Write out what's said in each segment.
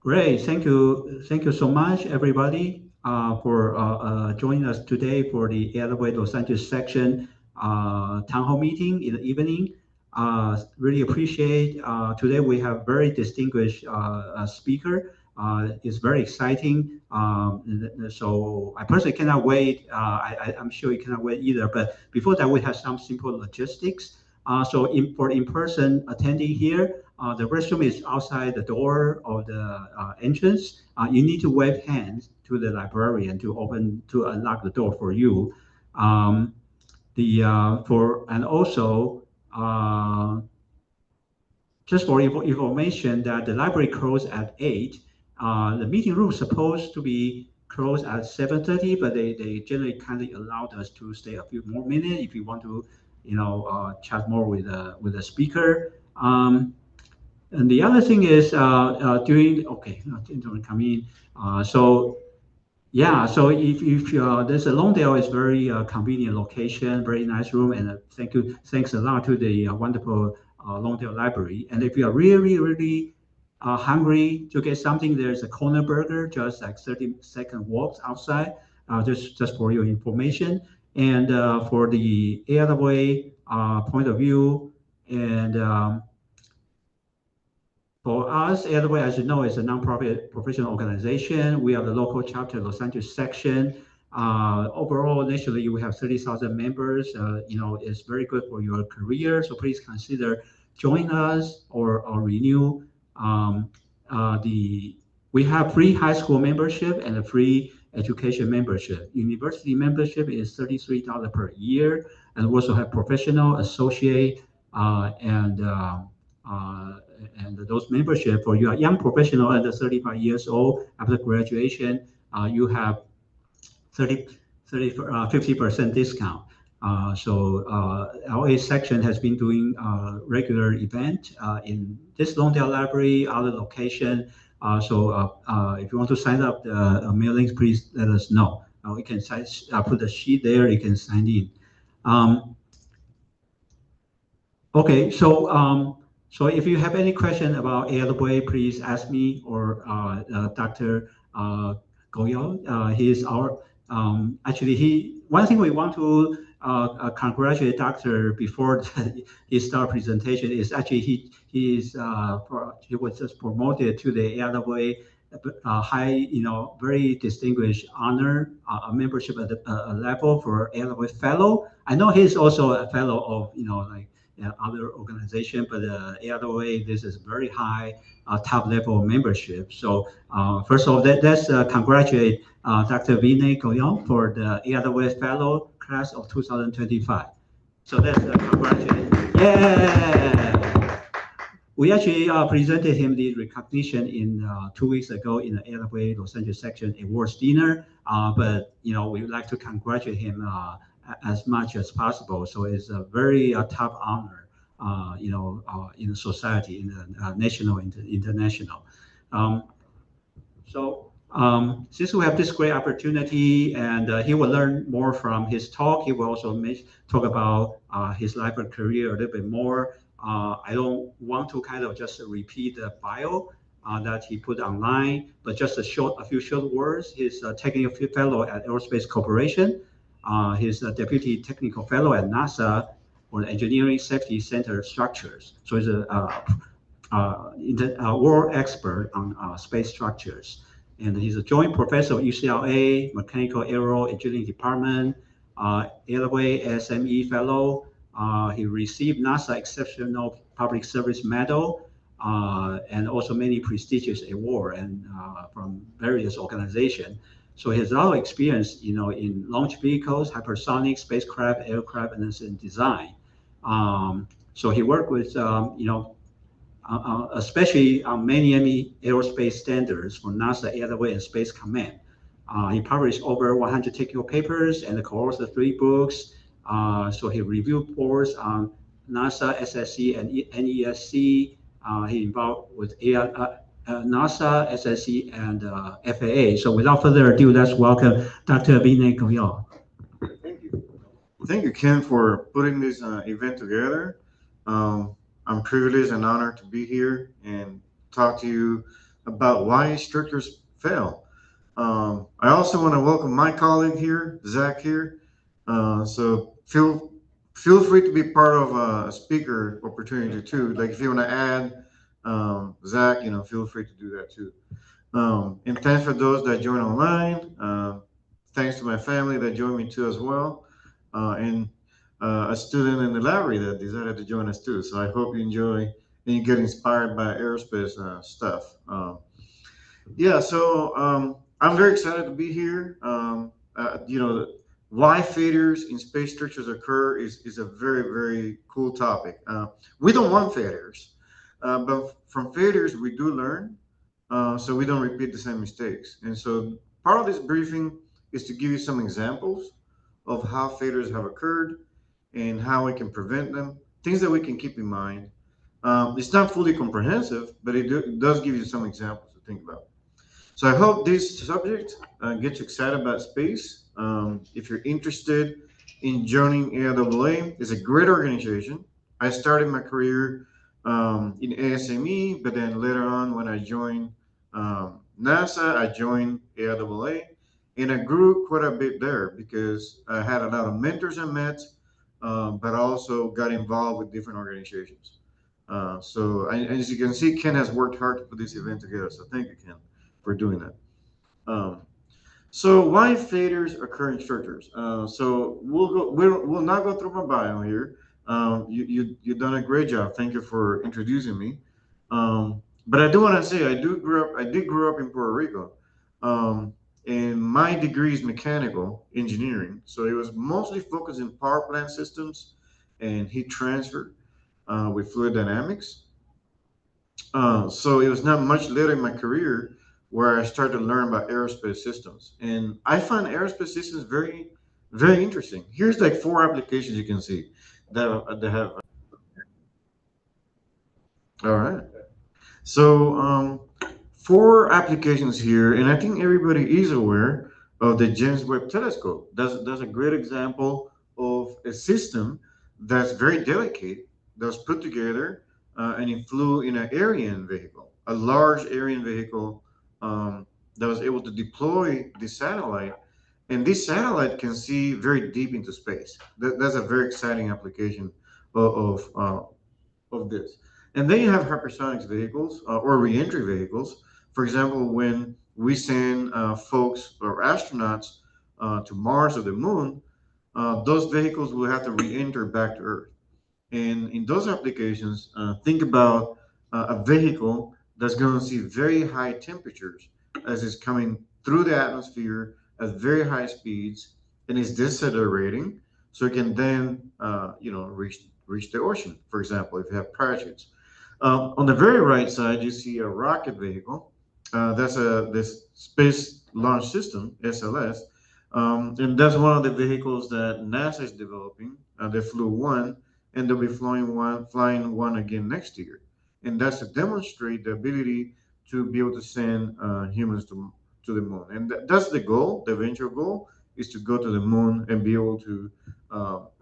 Great. Thank you so much, everybody, for joining us today for the Elevate Los Angeles section town hall meeting in the evening. Really appreciate. Today we have very distinguished speaker. It's very exciting. So I personally cannot wait. I'm sure you cannot wait either. But before that, we have some simple logistics. For in-person attendee here, the restroom is outside the door of the entrance. You need to wave hands to the librarian to unlock the door for you. Um, the for and also just for information that the library closed at 8. The meeting room is supposed to be closed at 7:30, but they generally kindly allowed us to stay a few more minutes if you want to, chat more with the speaker. And the other thing is during okay, don't come in. So yeah, so if there's a Longdale is very convenient location, very nice room, and thanks a lot to the wonderful Longdale Library. And if you are really hungry to get something, there's a corner burger, just like 30-second walks outside. Just for your information, and for the airway point of view, and for us, Airway, as you know, is a nonprofit professional organization. We are the local chapter, Los Angeles section. Overall, nationally, we have 30,000 members. It's very good for your career. So please consider join us or renew. Um, the We have free high school membership and a free education membership. University membership is $33 per year, and we also have professional, associate, and uh, and those membership for your young professional under 35 years old after graduation, you have 30, 50% discount. LA section has been doing regular event in this Longdale Library, other location. If you want to sign up the mailings, please let us know. We can put the sheet there. You can sign in. Um, Okay, so if you have any question about Airway, please ask me or Dr. Goyo. He is our actually he. One thing we want to congratulate Doctor before he start presentation is actually he was just promoted to the Airway high, very distinguished honor, membership at the level for Airway Fellow. I know he's also a fellow of like other organization, but either way, this is very high top level membership. So first of all, let's congratulate Dr. Vinay Goyong for the EOWA Fellow Class of 2025. So let's congratulate. Yeah! We actually presented him the recognition in 2 weeks ago in the EOWA Los Angeles section awards dinner. But we would like to congratulate him as much as possible. So it's a very top honor, in the society, in the national and international. Um, since we have this great opportunity, and he will learn more from his talk, he will also talk about his life and career a little bit more. I don't want to kind of just repeat the bio that he put online, but just a few short words. He's a technical fellow at Aerospace Corporation. He's a deputy technical fellow at NASA for the Engineering Safety Center Structures. So he's a world expert on space structures. And he's a joint professor of UCLA Mechanical Aero Engineering Department, Airway SME Fellow. He received NASA Exceptional Public Service Medal and also many prestigious awards and from various organizations. So he has a lot of experience, in launch vehicles, hypersonic, spacecraft, aircraft, and design. So he worked with, especially on many aerospace standards for NASA Airway and Space Command. He published over 100 technical papers and co-authored 3 books. So he reviewed boards on NASA, SSC, and NESC. He involved with NASA, SSC, and FAA. So without further ado, let's welcome Dr. Vinay Goyal. Thank you. Thank you, Ken, for putting this event together. I'm privileged and honored to be here and talk to you about why structures fail. I also want to welcome my colleague here, Zach here. So feel free to be part of a speaker opportunity too. Like if you want to add Zach, feel free to do that too. And thanks for those that join online. Thanks to my family that joined me too as well, and a student in the library that decided to join us too. So I hope you enjoy and you get inspired by aerospace stuff. Yeah, so I'm very excited to be here. Why failures in space structures occur is a very, very cool topic. We don't want failures, but from failures, we do learn, so we don't repeat the same mistakes. And so part of this briefing is to give you some examples of how failures have occurred and how we can prevent them, things that we can keep in mind. It's not fully comprehensive, but it does give you some examples to think about. So I hope this subject gets you excited about space. If you're interested in joining AIAA, it's a great organization. I started my career in ASME, but then later on when I joined NASA, I joined AIAA, and I grew quite a bit there because I had a lot of mentors I met, but I also got involved with different organizations. As you can see, Ken has worked hard to put this event together. So thank you, Ken, for doing that. Um, so why failures occur in structures? So we'll not go through my bio here. You've done a great job. Thank you for introducing me. But I do want to say I did grow up in Puerto Rico, um, and my degree is mechanical engineering. So it was mostly focused in power plant systems and heat transfer with fluid dynamics. So it was not much later in my career where I started to learn about aerospace systems, and I find aerospace systems very, very interesting. Here's like four applications you can see that have. All right. So four applications here, and I think everybody is aware of the James Webb Telescope. That's a great example of a system that's very delicate, that's put together, and it flew in an Ariane vehicle, a large Ariane vehicle that was able to deploy the satellite. And this satellite can see very deep into space. That's a very exciting application of this. And then you have hypersonics vehicles or reentry vehicles. For example, when we send folks or astronauts to Mars or the Moon, those vehicles will have to re-enter back to Earth. And in those applications, think about a vehicle that's going to see very high temperatures as it's coming through the atmosphere at very high speeds and is decelerating, so it can then, reach the ocean. For example, if you have parachutes. On the very right side, you see a rocket vehicle. That's this Space Launch System (SLS), and that's one of the vehicles that NASA is developing. They flew one, and they'll be flying one again next year. And that's to demonstrate the ability to be able to send humans to the moon. And that's the goal. The eventual goal is to go to the moon and be able to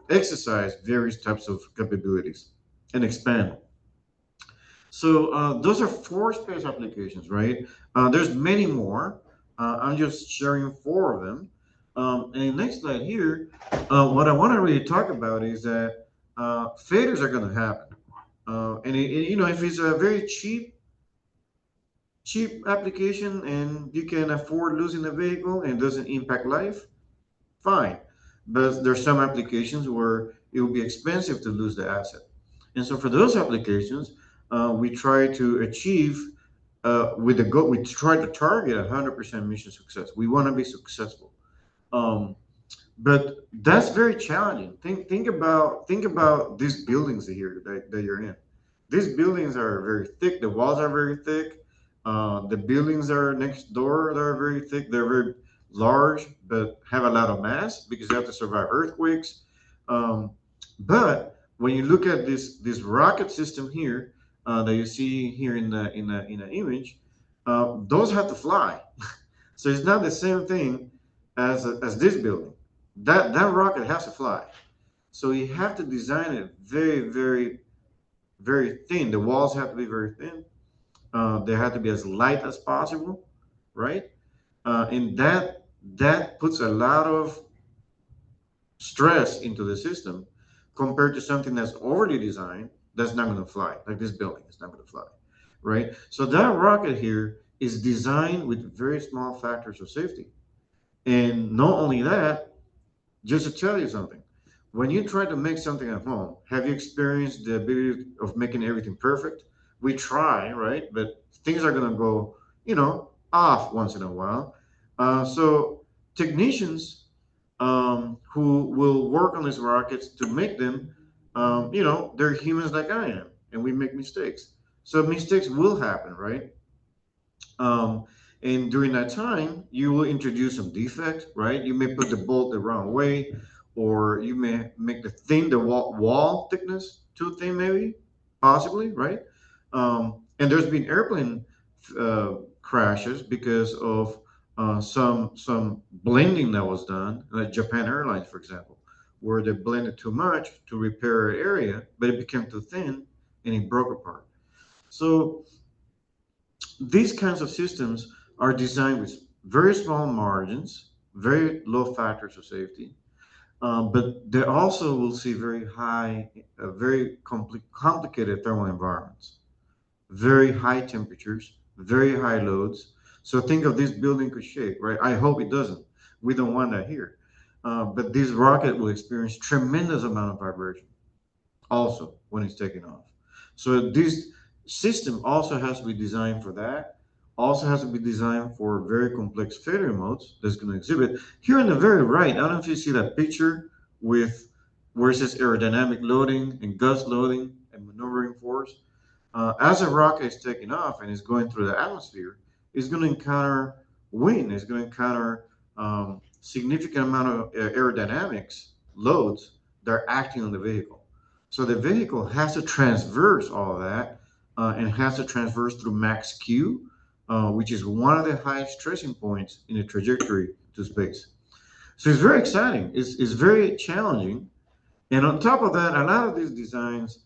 exercise various types of capabilities and expand. So those are four space applications, right? There's many more. I'm just sharing four of them. And next slide here, what I want to really talk about is that failures are going to happen. If it's a very cheap application and you can afford losing the vehicle and it doesn't impact life, fine. But there's some applications where it will be expensive to lose the asset. And so for those applications, we try to achieve with the goal, we try to target 100% mission success. We want to be successful. Um, but that's very challenging. Think about these buildings here that you're in. These buildings are very thick. The walls are very thick. The buildings are next door that are very thick. They're very large, but have a lot of mass because they have to survive earthquakes. Um, but when you look at this rocket system here that you see here in the image, those have to fly. So it's not the same thing as this building. That rocket has to fly. So you have to design it very, very, very thin. The walls have to be very thin. They have to be as light as possible, right? And that puts a lot of stress into the system compared to something that's already designed that's not going to fly, like this building is not going to fly, right? So that rocket here is designed with very small factors of safety. And not only that, just to tell you something, when you try to make something at home, have you experienced the ability of making everything perfect? We try, right? But things are going to go, off once in a while. So technicians who will work on these rockets to make them, they're humans like I am, and we make mistakes. So mistakes will happen, right? Um, and during that time, you will introduce some defect, right? You may put the bolt the wrong way, or you may make the wall thickness too thin, maybe, possibly, right? And there's been airplane crashes because of some blending that was done, like Japan Airlines, for example, where they blended too much to repair an area, but it became too thin and it broke apart. So these kinds of systems are designed with very small margins, very low factors of safety, but they also will see very high, very complicated thermal environments, very high temperatures, very high loads. So think of this building could shake, right? I hope it doesn't. We don't want that here. But this rocket will experience tremendous amount of vibration also when it's taking off. So this system also has to be designed for that. Also has to be designed for very complex failure modes that's going to exhibit. Here on the very right, I don't know if you see that picture with where it says aerodynamic loading and gust loading and maneuvering force. As a rocket is taking off and is going through the atmosphere, it's going to encounter wind. It's going to encounter significant amount of aerodynamics loads that are acting on the vehicle. So the vehicle has to transverse all of that and has to transverse through max Q, which is one of the highest stressing points in the trajectory to space. So it's very exciting. It's very challenging, and on top of that, a lot of these designs,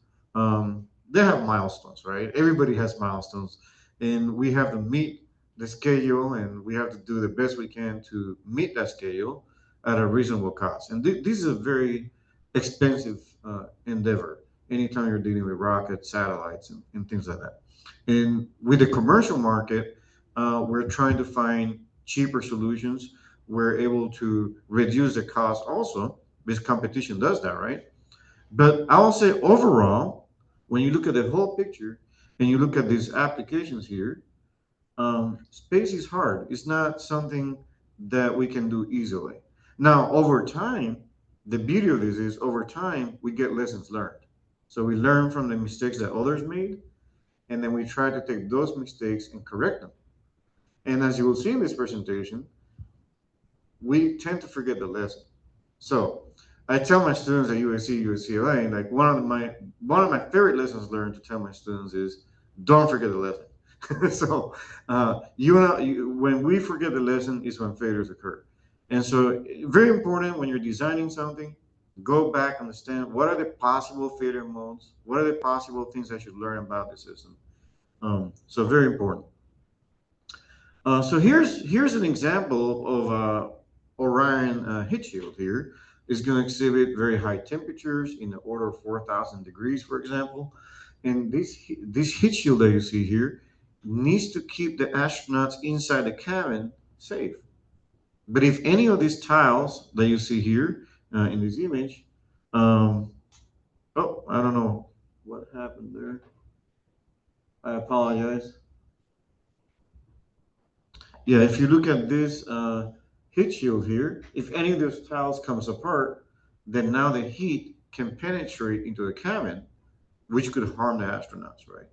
they have milestones, right? Everybody has milestones, and we have to meet the schedule, and we have to do the best we can to meet that schedule at a reasonable cost. And this is a very expensive endeavor. Anytime you're dealing with rockets, satellites, and things like that. And with the commercial market, we're trying to find cheaper solutions. We're able to reduce the cost also because competition does that, right? But I will say overall, when you look at the whole picture and you look at these applications here, space is hard. It's not something that we can do easily. Now, over time, the beauty of this is over time, we get lessons learned. So we learn from the mistakes that others made, and then we try to take those mistakes and correct them. And as you will see in this presentation, we tend to forget the lesson. So I tell my students at USC, UCLA, like one of my favorite lessons learned to tell my students is don't forget the lesson. So when we forget the lesson is when failures occur. And so very important when you're designing something, go back, understand what are the possible failure modes, what are the possible things I should learn about the system. So very important. So here's an example of Orion heat shield here. Is going to exhibit very high temperatures in the order of 4,000 degrees, for example. And this heat shield that you see here needs to keep the astronauts inside the cabin safe. But if any of these tiles that you see here in this image, um, oh, I don't know what happened there. I apologize. Yeah, if you look at this heat shield here, if any of those tiles comes apart, then now the heat can penetrate into the cabin, which could harm the astronauts, right?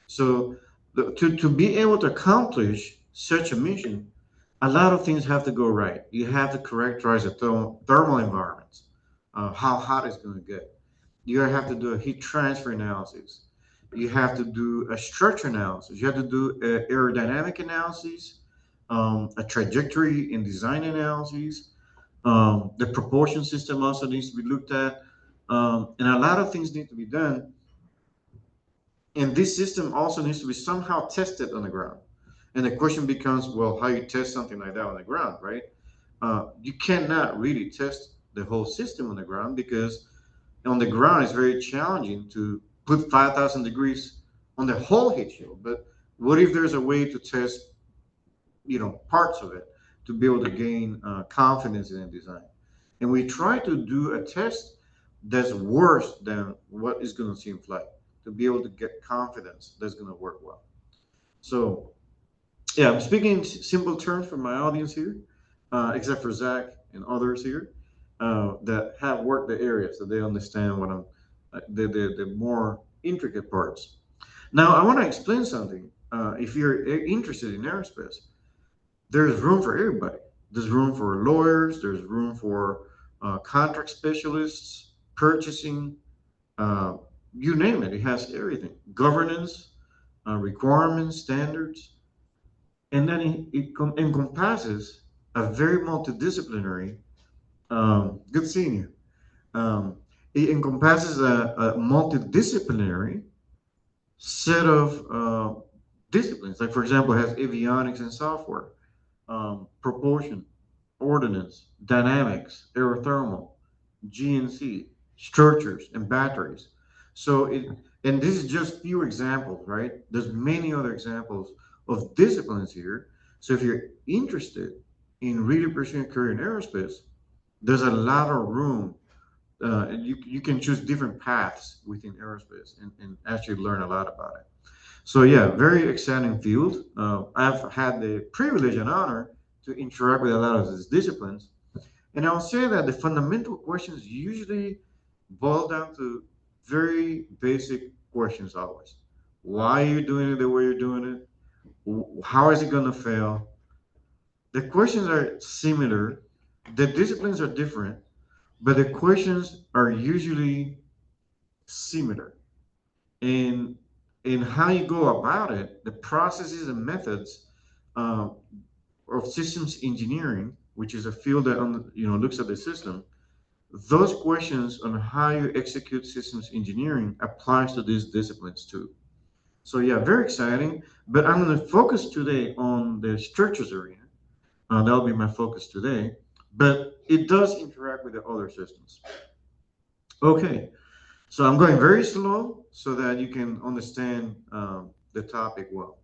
So to be able to accomplish such a mission, a lot of things have to go right. You have to characterize the thermal environments, how hot it's going to get. You have to do a heat transfer analysis. You have to do a structure analysis. You have to do a aerodynamic analysis, a trajectory and design analysis. The propulsion system also needs to be looked at, and a lot of things need to be done And this system also needs to be somehow tested on the ground. And the question becomes, well, how you test something like that on the ground, right? You cannot really test the whole system on the ground because on the ground it's very challenging to put 5,000 degrees on the whole heat shield. But what if there's a way to test, parts of it to be able to gain confidence in the design? And we try to do a test that's worse than what is going to see in flight to be able to get confidence that's going to work well. So, yeah, I'm speaking in simple terms for my audience here, except for Zach and others here that have worked the area, so they understand what I'm the more intricate parts. Now, I want to explain something. If you're interested in aerospace, there's room for everybody. There's room for lawyers. There's room for contract specialists, purchasing, uh, you name it. It has everything. Governance, requirements, standards, and then it encompasses a very multidisciplinary. Good seeing you. Um, it encompasses a multidisciplinary set of disciplines. Like, for example, it has avionics and software, propulsion, ordnance, dynamics, aerothermal, GNC, structures, and batteries. So and this is just few examples, right? There's many other examples of disciplines here. So if you're interested in really pursuing a career in aerospace, there's a lot of room. You can choose different paths within aerospace and actually learn a lot about it. So yeah, very exciting field. I've had the privilege and honor to interact with a lot of these disciplines, and I'll say that the fundamental questions usually boil down to very basic questions always. Why are you doing it the way you're doing it? How is it going to fail? The questions are similar. The disciplines are different, but the questions are usually similar. And in how you go about it, the processes and methods uh, of systems engineering, which is a field that looks at the system, those questions on how you execute systems engineering applies to these disciplines too. So yeah, very exciting. But I'm going to focus today on the structures arena. That'll be my focus today. But it does interact with the other systems. Okay, so I'm going very slow so that you can understand the topic well.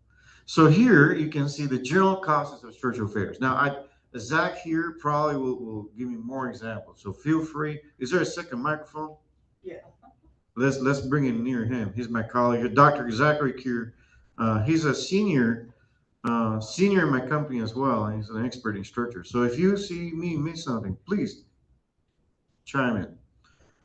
So here you can see the general causes of structural failures. Now, Zach here probably will give me more examples. So feel free. Is there a second microphone? Let's bring it near him. He's my colleague, Dr. Zachary Kier. He's a senior in my company as well, and he's an expert in structure. So if you see me miss something, please chime in.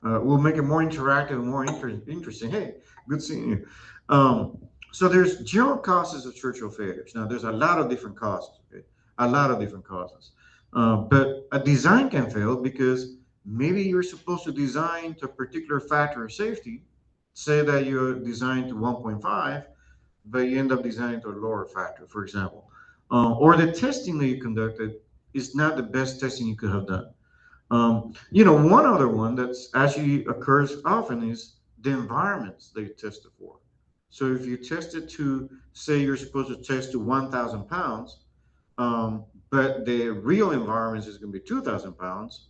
We'll make it more interactive and more interesting. Hey, good seeing you. Um, so there's general causes of structural failures. Now there's a lot of different causes. Okay? A lot of different causes. But a design can fail because maybe you're supposed to design to a particular factor of safety. Say that you're designed to 1.5, but you end up designing to a lower factor, for example. Or the testing that you conducted is not the best testing you could have done. One other one that's actually occurs often is the environments they tested for. So if you test it to, say you're supposed to test to 1,000 pounds, but the real environment is going to be 2,000 pounds,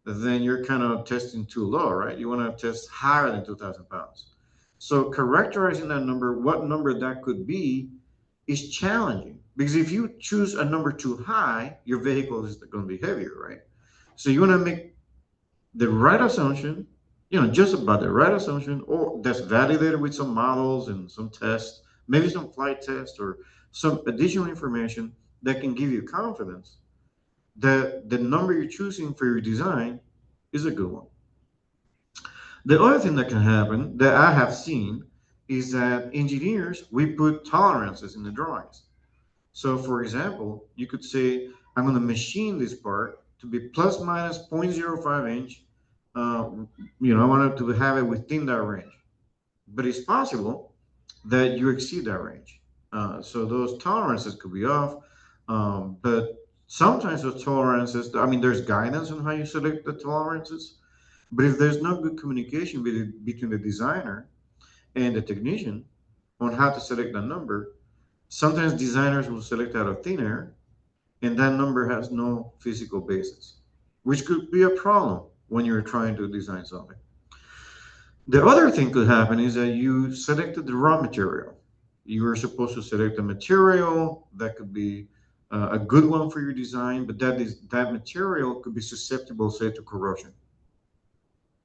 then you're kind of testing too low, right? You want to test higher than 2,000 pounds. So characterizing that number, what number that could be, is challenging because if you choose a number too high, your vehicle is going to be heavier, right? So you want to make the right assumption, just about the right assumption, or that's validated with some models and some tests, maybe some flight tests or some additional information that can give you confidence that the number you're choosing for your design is a good one. The other thing that can happen that I have seen is that engineers, we put tolerances in the drawings. So, for example, you could say, I'm going to machine this part to be plus minus 0.05 inch. Uh, I want to have it within that range. But it's possible that you exceed that range. So those tolerances could be off. But sometimes those tolerances, I mean, there's guidance on how you select the tolerances. But if there's no good communication between the designer and the technician, on how to select a number, sometimes designers will select out of thin air, and that number has no physical basis, which could be a problem when you're trying to design something. The other thing could happen is that you selected the wrong material. You were supposed to select a material that could be a good one for your design, but that material could be susceptible, say, to corrosion.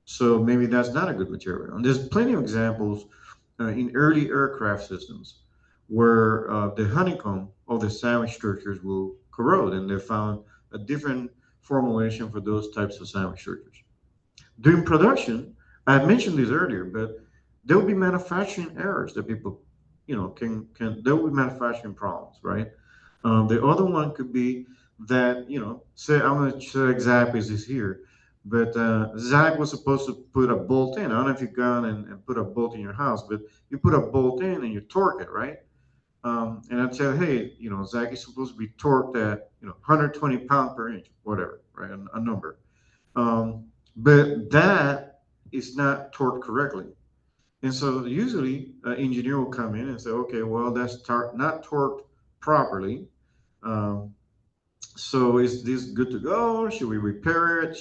So maybe that's not a good material. And there's plenty of examples in early aircraft systems where the honeycomb of the sandwich structures will corrode, and they found a different formulation for those types of sandwich structures. During production, I had mentioned this earlier, but there will be manufacturing errors that people, can there will be manufacturing problems, right? The other one could be that, say I'm going to show examples is here, but Zach was supposed to put a bolt in. I don't know if you've gone and put a bolt in your house, but you put a bolt in and you torque it, right? And I'd say, hey, Zach is supposed to be torqued at, 120 pound per inch, whatever, right? A number. But that is not torqued correctly. And so usually an engineer will come in and say, okay, well, that's not torqued properly. Um, so is this good to go? Should we repair it?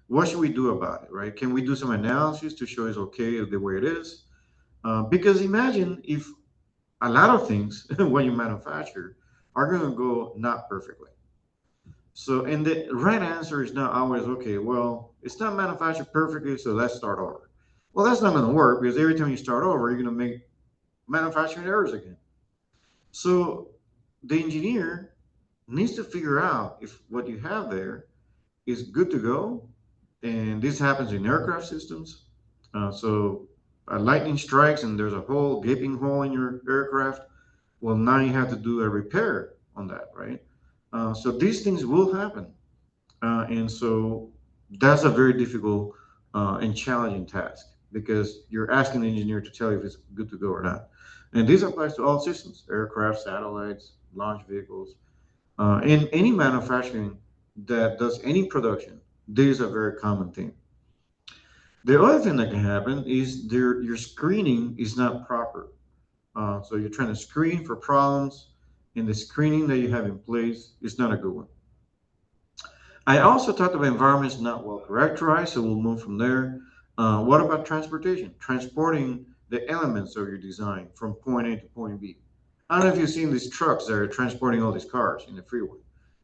What should we do about it, right? Can we do some analysis to show it's okay the way it is? Because imagine if a lot of things when you manufacture are going to go not perfectly. So, and the right answer is not always, okay, well, it's not manufactured perfectly, so let's start over. Well, that's not going to work because every time you start over, you're going to make manufacturing errors again. So, the engineer needs to figure out if what you have there is good to go. And this happens in aircraft systems. So, lightning strikes and there's a whole gaping hole in your aircraft. Well, now you have to do a repair on that, right? So, these things will happen. And so that's a very difficult and challenging task because you're asking the engineer to tell you if it's good to go or not. And this applies to all systems, aircraft, satellites, launch vehicles, in any manufacturing that does any production. This is a very common thing. The other thing that can happen is your screening is not proper. So you're trying to screen for problems, and the screening that you have in place is not a good one. I also talked about environments not well characterized, so we'll move from there. What about transportation? Transporting the elements of your design from point A to point B. I don't know if you've seen these trucks that are transporting all these cars in the freeway.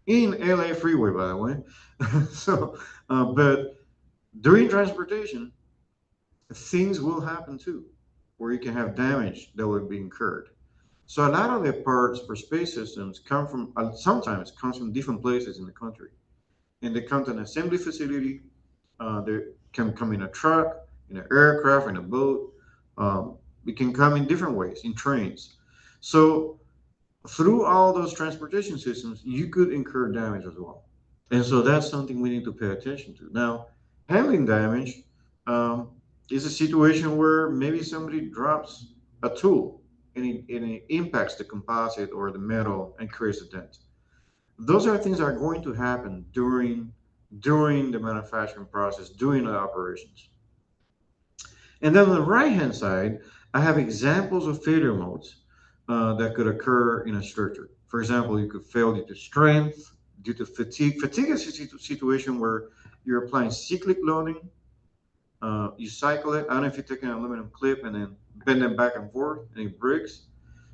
In LA freeway, by the way. So, but during transportation, things will happen too, where you can have damage that will be incurred. So a lot of the parts for space systems come from, sometimes comes from different places in the country, and they come to an assembly facility. They can come in a truck, in an aircraft, in a boat. It can come in different ways, in trains. So through all those transportation systems, you could incur damage as well. And so that's something we need to pay attention to. Now, handling damage um, is a situation where maybe somebody drops a tool and it impacts the composite or the metal and creates a dent. Those are things that are going to happen during the manufacturing process, during the operations. And then on the right hand side, I have examples of failure modes that could occur in a structure. For example, you could fail due to strength, due to fatigue. Fatigue is a situation where you're applying cyclic loading. You cycle it. I don't know if you take an aluminum clip and then bend it back and forth and it breaks.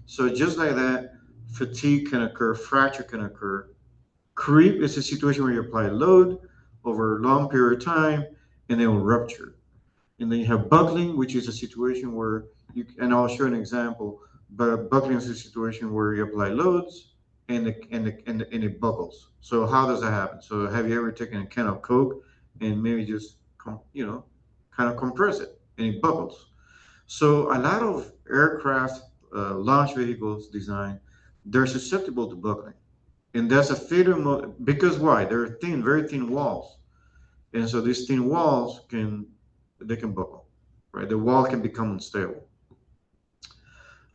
So just like that, fatigue can occur, fracture can occur. Creep is a situation where you apply load over a long period of time and it will rupture. And then you have buckling, which is a situation where and I'll show an example, but buckling is a situation where you apply loads and it buckles. So how does that happen? So have you ever taken a can of Coke and maybe just, kind of compress it and it buckles? So a lot of aircraft, launch vehicles design, they're susceptible to buckling. And that's a failure mode because why? They're thin, very thin walls. And so these thin walls they can buckle, right? The wall can become unstable.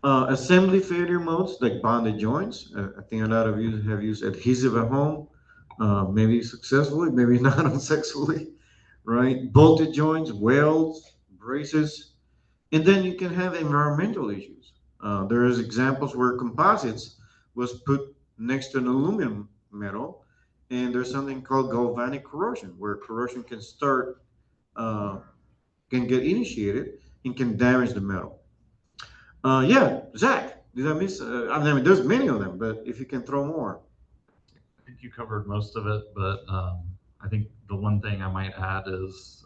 Assembly failure modes like bonded joints. I think a lot of you have used adhesive at home, maybe successfully, maybe not unsuccessfully, right? Bolted joints, welds, braces. And then you can have environmental issues. There is examples where composites was put next to an aluminum metal, and there's something called galvanic corrosion, where corrosion can start, uh, can get initiated, and can damage the metal. Yeah, Zach, did I miss? I mean, there's many of them, but if you can throw more. I think you covered most of it, but I think the one thing I might add is,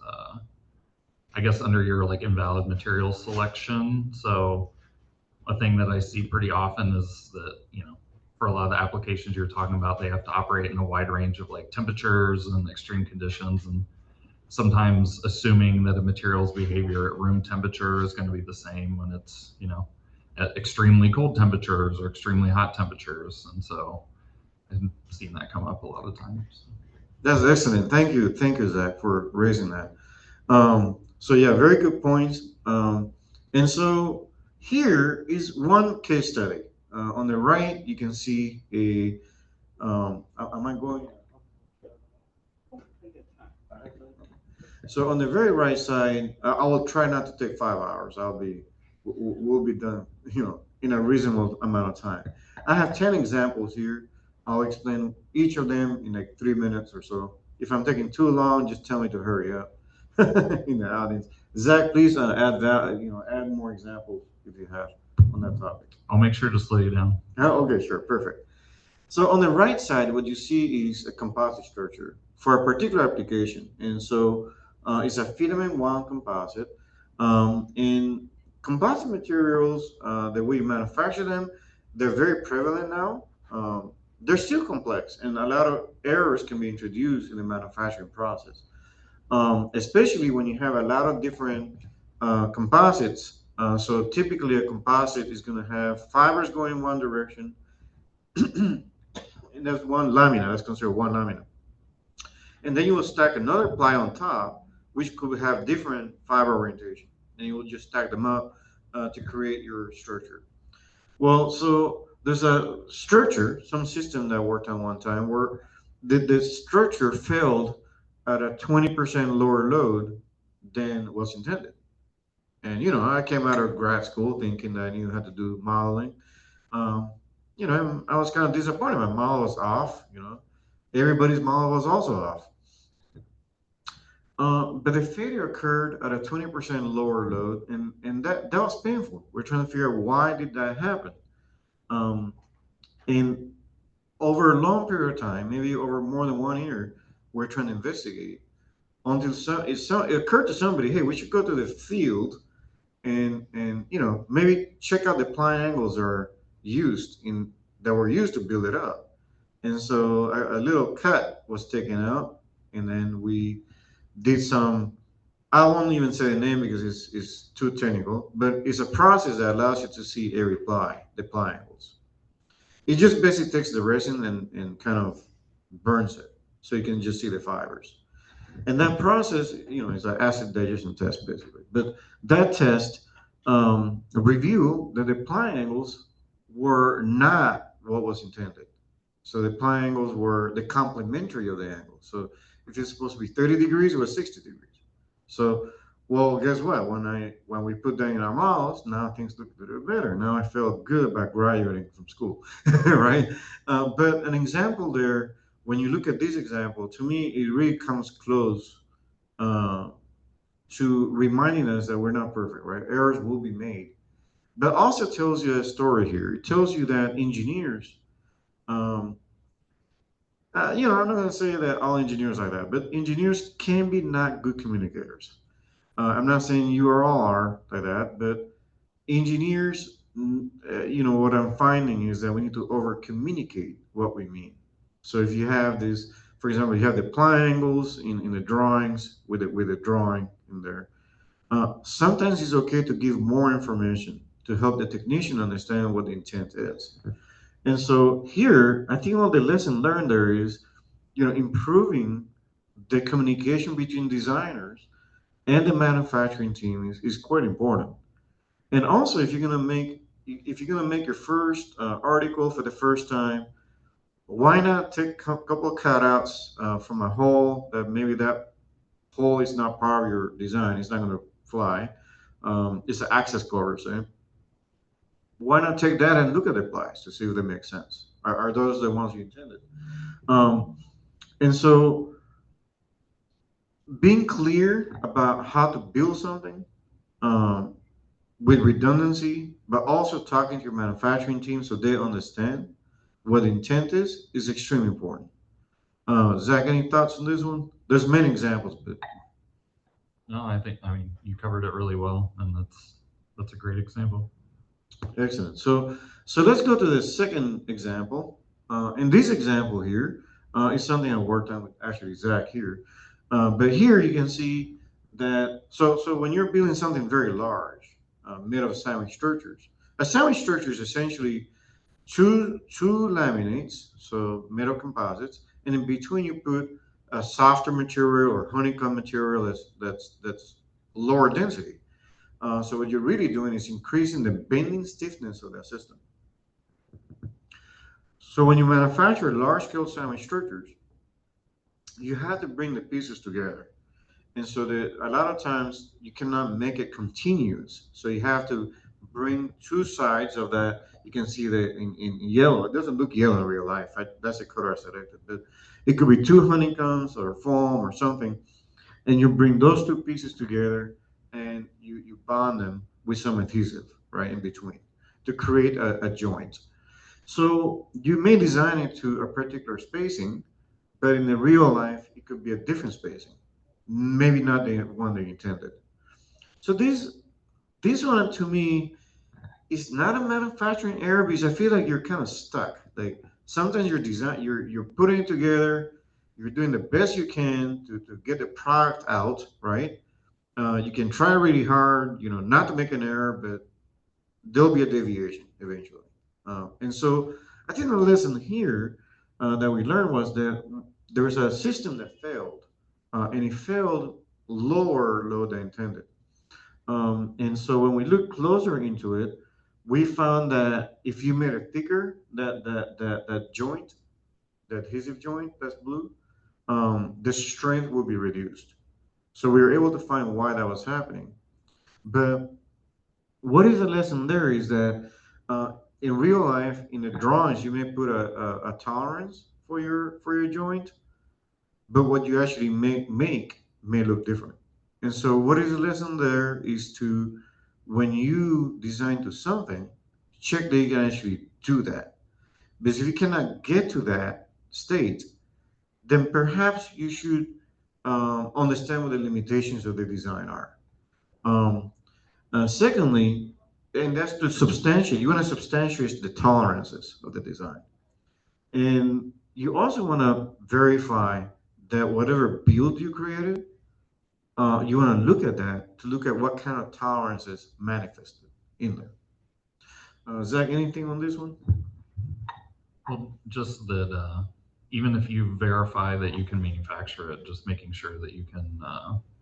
I guess under your like invalid material selection. So a thing that I see pretty often is that, for a lot of the applications you're talking about, they have to operate in a wide range of like temperatures and extreme conditions, and sometimes assuming that a material's behavior at room temperature is going to be the same when it's, at extremely cold temperatures or extremely hot temperatures. And so I've seen that come up a lot of times. That's excellent. Thank you, Zach, for raising that. So yeah, very good points. And so here is one case study. On the right, you can see a. Am I going? So on the very right side, I will try not to take 5 hours. We'll be done, in a reasonable amount of time. I have 10 examples here. I'll explain each of them in like 3 minutes or so. If I'm taking too long, just tell me to hurry up in the audience. Zach, please add that, add more examples if you have on that topic. I'll make sure to slow you down. Okay, sure, perfect. So on the right side, what you see is a composite structure for a particular application. And so it's a filament one composite. And composite materials, the way you manufacture them, they're very prevalent now. They're still complex, and a lot of errors can be introduced in the manufacturing process, especially when you have a lot of different composites. So typically, a composite is going to have fibers going in one direction, and that's one lamina. That's considered one lamina. And then you will stack another ply on top, which could have different fiber orientation. And you will just stack them up to create your structure. Well, so there's a structure, some system that worked on one time where the structure failed at a 20% lower load than was intended. And, I came out of grad school thinking that I knew how to do modeling. Um, I was kind of disappointed. My model was off, everybody's model was also off. But the failure occurred at a 20% lower load, and that was painful. We're trying to figure out why did that happen. Um, and over a long period of time, maybe over more than 1 year, we're trying to investigate until it occurred to somebody, hey, we should go to the field and maybe check out the ply angles that were used to build it up. And so a little cut was taken out, and then we did some. I won't even say the name because it's too technical, but it's a process that allows you to see every the ply angles. It just basically takes the resin and kind of burns it, so you can just see the fibers. And that process, is an acid digestion test basically. But that test revealed that the ply angles were not what was intended. So the ply angles were the complementary of the angle. So if it's supposed to be 30 degrees, it was 60 degrees. So, well, guess what? When we put that in our mouths, now things look a little better. Now I felt good about graduating from school, right? But an example there, when you look at this example, to me, it really comes close uh, to reminding us that we're not perfect, right? Errors will be made. But also tells you a story here. It tells you that engineers, um, I'm not going to say that all engineers are that, but engineers can be not good communicators. I'm not saying you or all are like that, but engineers, what I'm finding is that we need to over communicate what we mean. So if you have this, for example, you have the ply angles in the drawings with the drawing in there. Sometimes it's okay to give more information to help the technician understand what the intent is. And so here, I think all the lesson learned there is, improving the communication between designers and the manufacturing team is quite important. And also, if you're gonna make your first article for the first time, why not take a couple of cutouts from a hole that maybe that hole is not part of your design. It's not going to fly. It's an access cover. So why not take that and look at the plies to see if they make sense? Are those the ones you intended? Um, and so being clear about how to build something um, with redundancy, but also talking to your manufacturing team so they understand what the intent is extremely important. Zach, any thoughts on this one? There's many examples, but No, I mean you covered it really well, and that's a great example. excellent. So let's go to the second example. And this example here is something I worked on with actually Zach here. But here you can see that so when you're building something very large, made of sandwich structures, a sandwich structure is essentially two laminates, so metal composites, and in between you put a softer material or honeycomb material that's lower density. So what you're really doing is increasing the bending stiffness of that system. So when you manufacture large-scale sandwich structures, you have to bring the pieces together. And so that a lot of times you cannot make it continuous. So you have to bring two sides of that. You can see that in yellow. It doesn't look yellow in real life. That's a color I selected. But it could be two honeycombs or foam or something. And you bring those two pieces together and you bond them with some adhesive right in between to create a joint. So you may design it to a particular spacing, but in the real life, it could be a different spacing, maybe not the one they intended. So this one to me is not a manufacturing error because I feel like you're kind of stuck. Like sometimes you're putting it together, you're doing the best you can to get the product out, right? You can try really hard, not to make an error, but there'll be a deviation eventually. And so I think the lesson here that we learned was that there was a system that failed, and it failed lower load than intended. And so when we look closer into it, we found that if you made it thicker, that joint, that adhesive joint that's blue, the strength will be reduced. So we were able to find why that was happening. But what is the lesson there is that uh, in real life, in the drawings, you may put a tolerance for your joint, but what you actually make may look different. And so, what is the lesson there is to when you design to something, check that you can actually do that. Because if you cannot get to that state, then perhaps you should understand what the limitations of the design are. Um, Secondly, and that's to substantiate, you want to substantiate the tolerances of the design. And you also want to verify that whatever build you created, you want to look at that to look at what kind of tolerances manifested in there. Zach, anything on this one? Well, just that even if you verify that you can manufacture it, just making sure that you can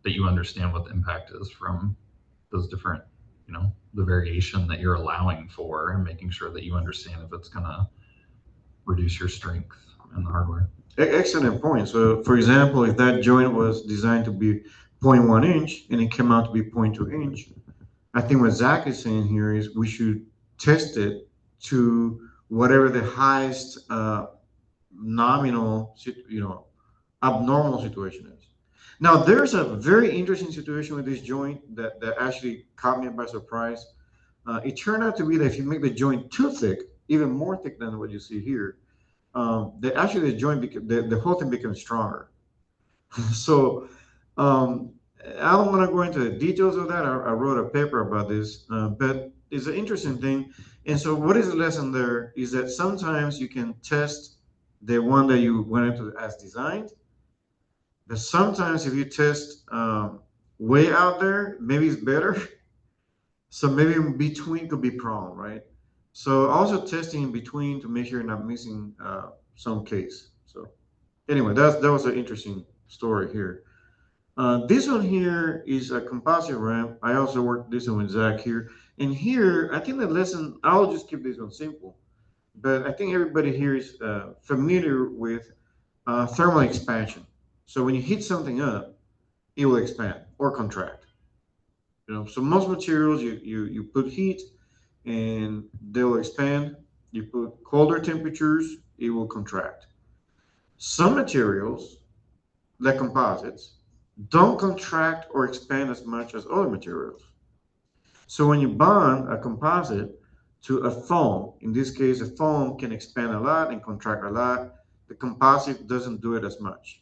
that you understand what the impact is from those different, the variation that you're allowing for, and making sure that you understand if it's going to reduce your strength in the hardware. Excellent point. So, for example, if that joint was designed to be zero point 0.1 inch and it came out to be zero point 0.2 inch, I think what Zach is saying here is we should test it to whatever the highest nominal, abnormal situation is. Now, there's a very interesting situation with this joint that actually caught me by surprise. It turned out to be that if you make the joint too thick, even more thick than what you see here, actually the joint the whole thing becomes stronger. So um, I don't want to go into the details of that. I wrote a paper about this, but it's an interesting thing. And so, what is the lesson there? Is that sometimes you can test the one that you went into as designed, but sometimes if you test way out there, maybe it's better. So maybe in between could be problem, right? So also testing in between to make sure you're not missing some case. So anyway, that was an interesting story here. This one here is a composite ramp. I also worked this one with Zach here. And here, I think the lesson, I'll just keep this one simple, but I think everybody here is familiar with thermal expansion. So when you heat something up, it will expand or contract. So most materials you put heat and they'll expand. You put colder temperatures, it will contract. Some materials, like composites, don't contract or expand as much as other materials. So when you bond a composite to a foam, in this case, a foam can expand a lot and contract a lot. The composite doesn't do it as much.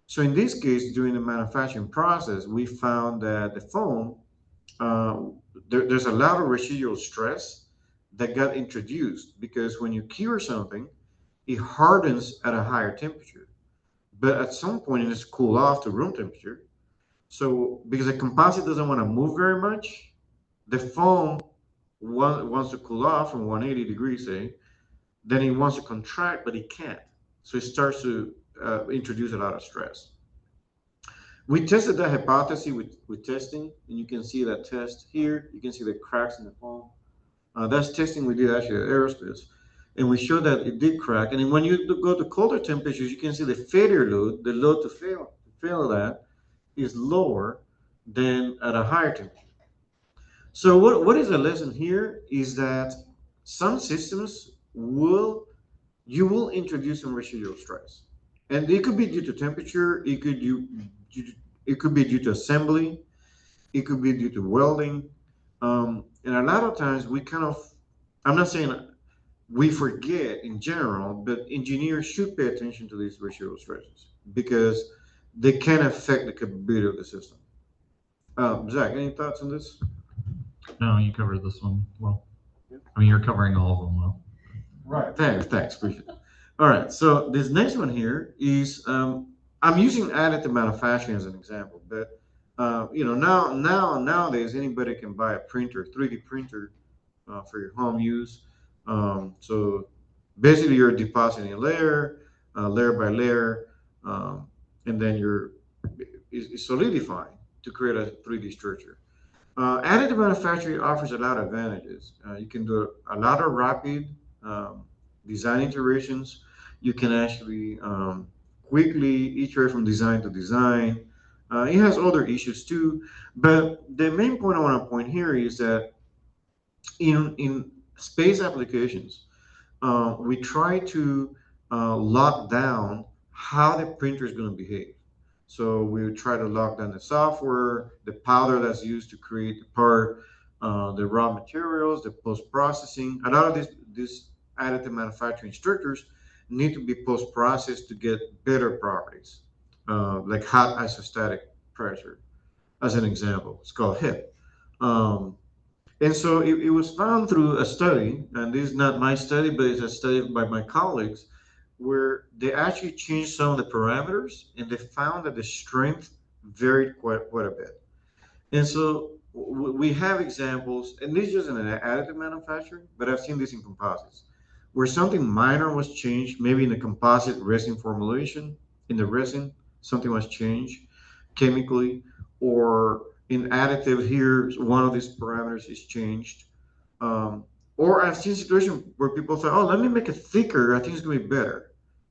So in this case, during the manufacturing process, we found that the foam, uh, there's a lot of residual stress that got introduced because when you cure something, it hardens at a higher temperature. But at some point, it needs to cool off to room temperature. So because the composite doesn't want to move very much, the foam wants to cool off from 180 degrees, say, then it wants to contract, but it can't. So it starts to introduce a lot of stress. We tested that hypothesis with testing, and you can see that test here. You can see the cracks in the foam. That's testing we did actually at aerospace. And we showed that it did crack. And then when you go to colder temperatures, you can see the failure load, the load to fail that is lower than at a higher temperature. So what is the lesson here is that some systems you will introduce some residual stress. And it could be due to temperature, it could be due to assembly, it could be due to welding. And a lot of times I'm not saying we forget in general, but engineers should pay attention to these residual stresses because they can affect the capability of the system. Zach, any thoughts on this? No, you covered this one well. I mean, you're covering all of them well. Right. Thanks, appreciate it. All right, so this next one here is I'm using additive manufacturing as an example, but nowadays anybody can buy a printer, 3D printer for your home use. So basically, you're depositing a layer by layer, um, and then it's solidifying to create a 3D structure. Additive manufacturing offers a lot of advantages. You can do a lot of rapid um, design iterations. You can actually quickly iterate from design to design. It has other issues too, but the main point I want to point here is that in space applications, we try to lock down how the printer is going to behave. So we try to lock down the software, the powder that's used to create the part, the raw materials, the post processing. A lot of these additive manufacturing structures need to be post processed to get better properties, like hot isostatic pressure, as an example. It's called HIP. Um, and so it was found through a study, and this is not my study, but it's a study by my colleagues, where they actually changed some of the parameters and they found that the strength varied quite a bit. And so we have examples, and this is just in an additive manufacturing, but I've seen this in composites, where something minor was changed, maybe in the composite resin formulation, in the resin, something was changed chemically, or in additive here, one of these parameters is changed. Um, or I've seen situations where people say, oh, let me make it thicker, I think it's going to be better.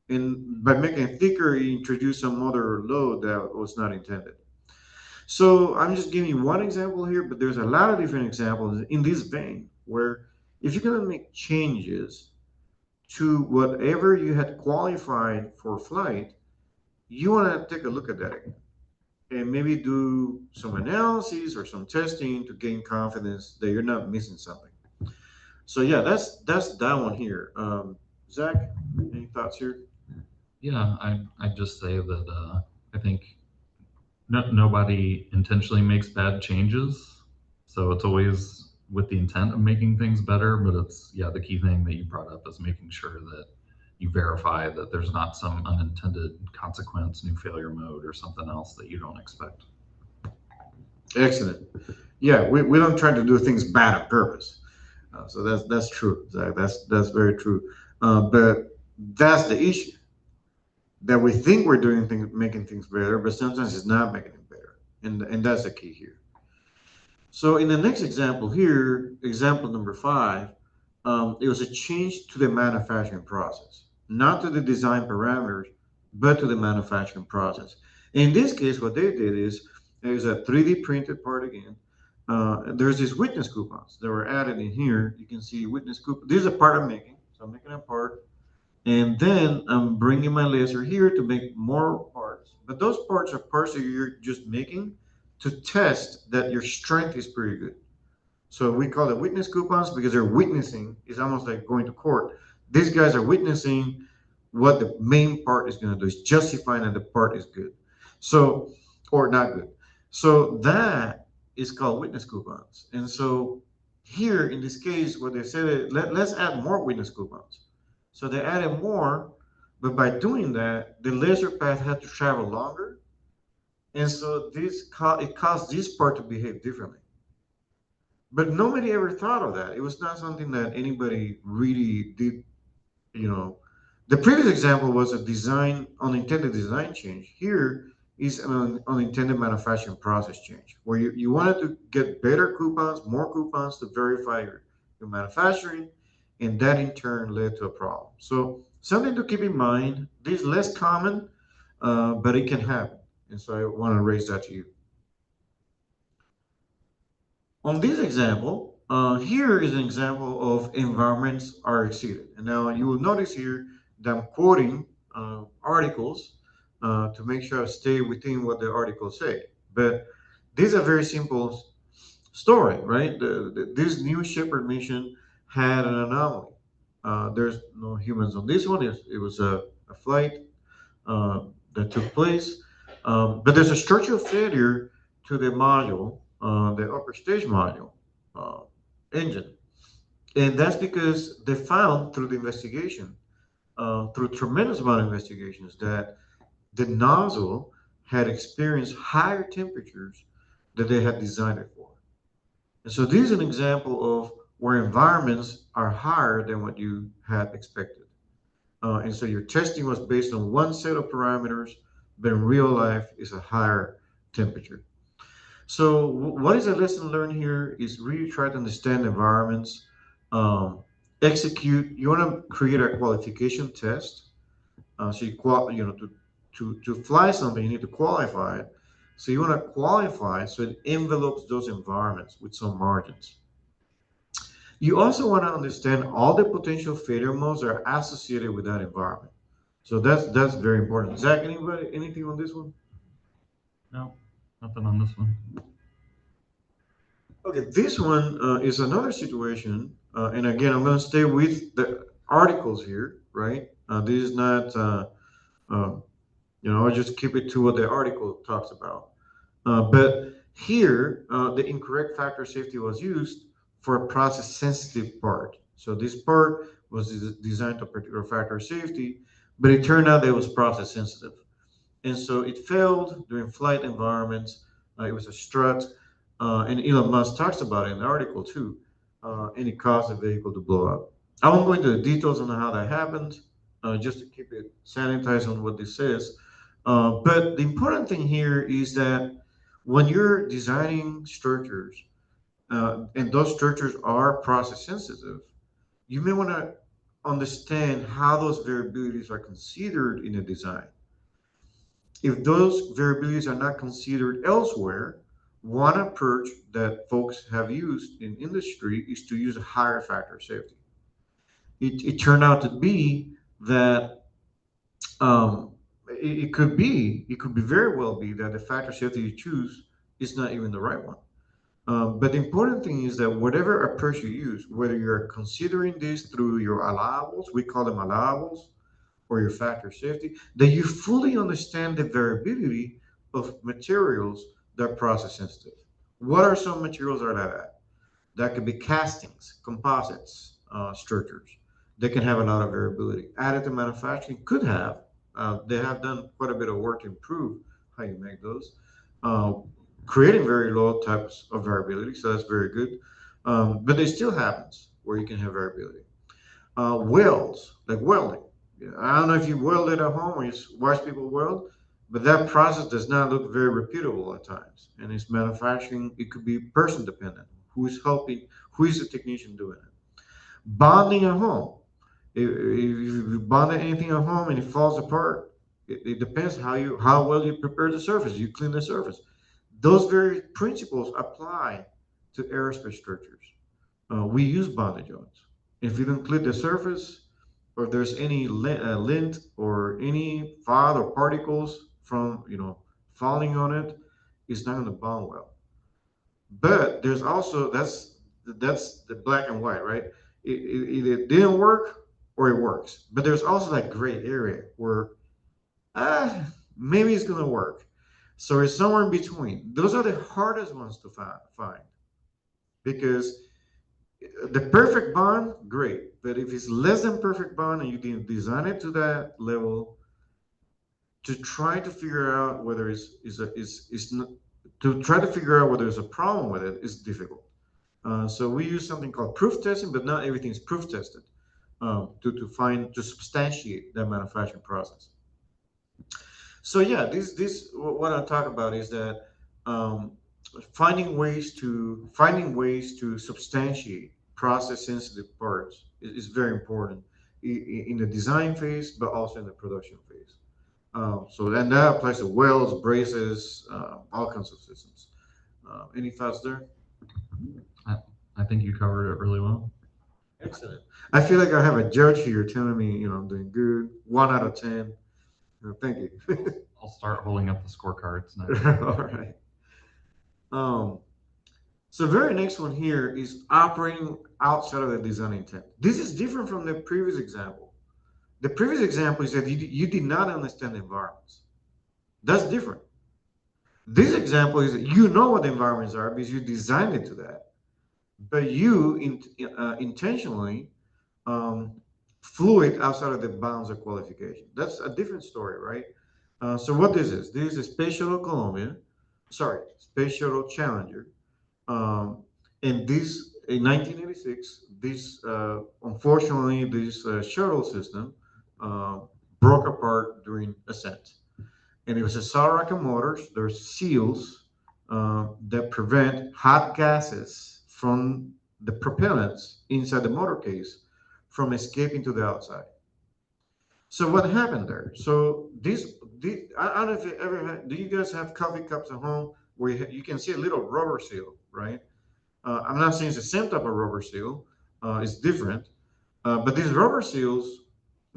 And by making it thicker, you introduce some other load that was not intended. So I'm just giving you one example here, but there's a lot of different examples in this vein where if you're going to make changes to whatever you had qualified for flight, you want to take a look at that again and maybe do some analysis or some testing to gain confidence that you're not missing something. So yeah, that's that one here. Zach, any thoughts here? Yeah, I just say that I think nobody intentionally makes bad changes, so it's always with the intent of making things better. But it's yeah, the key thing that you brought up is making sure that you verify that there's not some unintended consequence, new failure mode, or something else that you don't expect. Excellent. Yeah, we don't try to do things bad on purpose. So that's true, Zach. That's very true. But that's the issue that we think we're doing things, making things better, but sometimes it's not making it better, and that's the key here. So in the next example here, example number five, it was a change to the manufacturing process, not to the design parameters, but to the manufacturing process. In this case, what they did is there's a 3D printed part again. there's these witness coupons that were added in here. You can see witness coupon. This is a part I'm making. So I'm making a part. And then I'm bringing my laser here to make more parts. But those parts are parts that you're just making to test that your strength is pretty good. So we call it witness coupons because they're witnessing. It's almost like going to court. These guys are witnessing what the main part is going to do. Is justifying that the part is good. So, or not good. So that is called witness coupons. And so here in this case, what they said, let's add more witness coupons. So they added more, but by doing that, the laser path had to travel longer. And so it caused this part to behave differently. But nobody ever thought of that. It was not something that anybody really did, you know. The previous example was a unintended design change. Here is an unintended manufacturing process change, where you wanted to get better coupons, more coupons to verify your manufacturing, and that in turn led to a problem. So something to keep in mind. This is less common, but it can happen. And so I want to raise that to you. On this example, here is an example of environments are exceeded. And now you will notice here that I'm quoting articles to make sure I stay within what the articles say. But this is a very simple story, right? This new Shepard mission had an anomaly. There's no humans on this one. It was a flight that took place. But there's a structural failure to the module, the upper stage module uh, engine. And that's because they found through the investigation, through tremendous amount of investigations, that the nozzle had experienced higher temperatures than they had designed it for. And so this is an example of where environments are higher than what you had expected. And so your testing was based on one set of parameters, but in real life is a higher temperature. So what is the lesson learned here is really try to understand environments, um, execute. You want to create a qualification test. So to fly something, you need to qualify it. So you want to qualify so it envelopes those environments with some margins. You also want to understand all the potential failure modes that are associated with that environment. So that's very important. Zach, anybody anything on this one? No, nothing on this one. Okay, this one is another situation, and again, I'm going to stay with the articles here, right? This is not, uh, I'll just keep it to what the article talks about. But here, the incorrect factor safety was used for a process sensitive part. So this part was designed to a particular factor safety, but it turned out that it was process sensitive. And so it failed during flight environments. It was a strut, and Elon Musk talks about it in the article too, and it caused the vehicle to blow up. I won't go into the details on how that happened, just to keep it sanitized on what this says. But the important thing here is that when you're designing structures, and those structures are process sensitive, you may want to understand how those variabilities are considered in the design. If those variabilities are not considered elsewhere, one approach that folks have used in industry is to use a higher factor of safety. It turned out to be that um, it could be very well be that the factor of safety you choose is not even the right one. But the important thing is that whatever approach you use, whether you're considering this through your allowables, we call them allowables, or your factor safety, that you fully understand the variability of materials that are process sensitive. What are some materials that are that? That could be castings, composites, structures. They can have a lot of variability. Additive manufacturing could have. They have done quite a bit of work to improve how you make those, uh, creating very low types of variability. So that's very good. But it still happens where you can have variability. Welds, like welding. Yeah, I don't know if you weld it at home or you watch people weld, but that process does not look very repeatable at times. And it's manufacturing, it could be person dependent. Who is helping? Who is the technician doing it? Bonding at home. If you bond anything at home and it falls apart, it depends how well you prepare the surface. You clean the surface. Those very principles apply to aerospace structures. We use bonded joints. If you don't clean the surface, or if there's any lint or any fat or particles from falling on it, it's not going to bond well. But there's also that's the black and white, right? It either didn't work or it works. But there's also that gray area where maybe it's going to work. So it's somewhere in between. Those are the hardest ones to find because the perfect bond, great. But if it's less than perfect bond and you didn't design it to that level, to try to figure out whether is not, to try to figure out whether there's a problem with it is difficult. So we use something called proof testing, but not everything is proof tested to substantiate that manufacturing process. So yeah, this what I talk about is that um, finding ways to substantiate process sensitive parts is very important in the design phase, but also in the production phase. So and that applies to welds, braces, all kinds of systems. Any thoughts there? I, I think you covered it really well. Excellent. I feel like I have a judge here telling me, I'm doing good. 1 out of 10. Thank you. I'll start holding up the scorecards now. All right. Um, so very next one here is operating outside of the design intent. This is different from the previous example. The previous example is that you did not understand the environments. That's different. This example is that you know what the environments are because you designed it to that, but you intentionally um, flew it outside of the bounds of qualification. That's a different story, right? So what this is a Space Shuttle Columbia, sorry, Space Shuttle Challenger. Um, and this in 1986, this unfortunately this shuttle system uh, broke apart during ascent, and it was a solid rocket motors. There's seals that prevent hot gases from the propellants inside the motor case from escaping to the outside. So what happened there? So I don't know if you ever had. Do you guys have coffee cups at home where you can see a little rubber seal, right? I'm not saying it's the same type of rubber seal. It's different. But these rubber seals,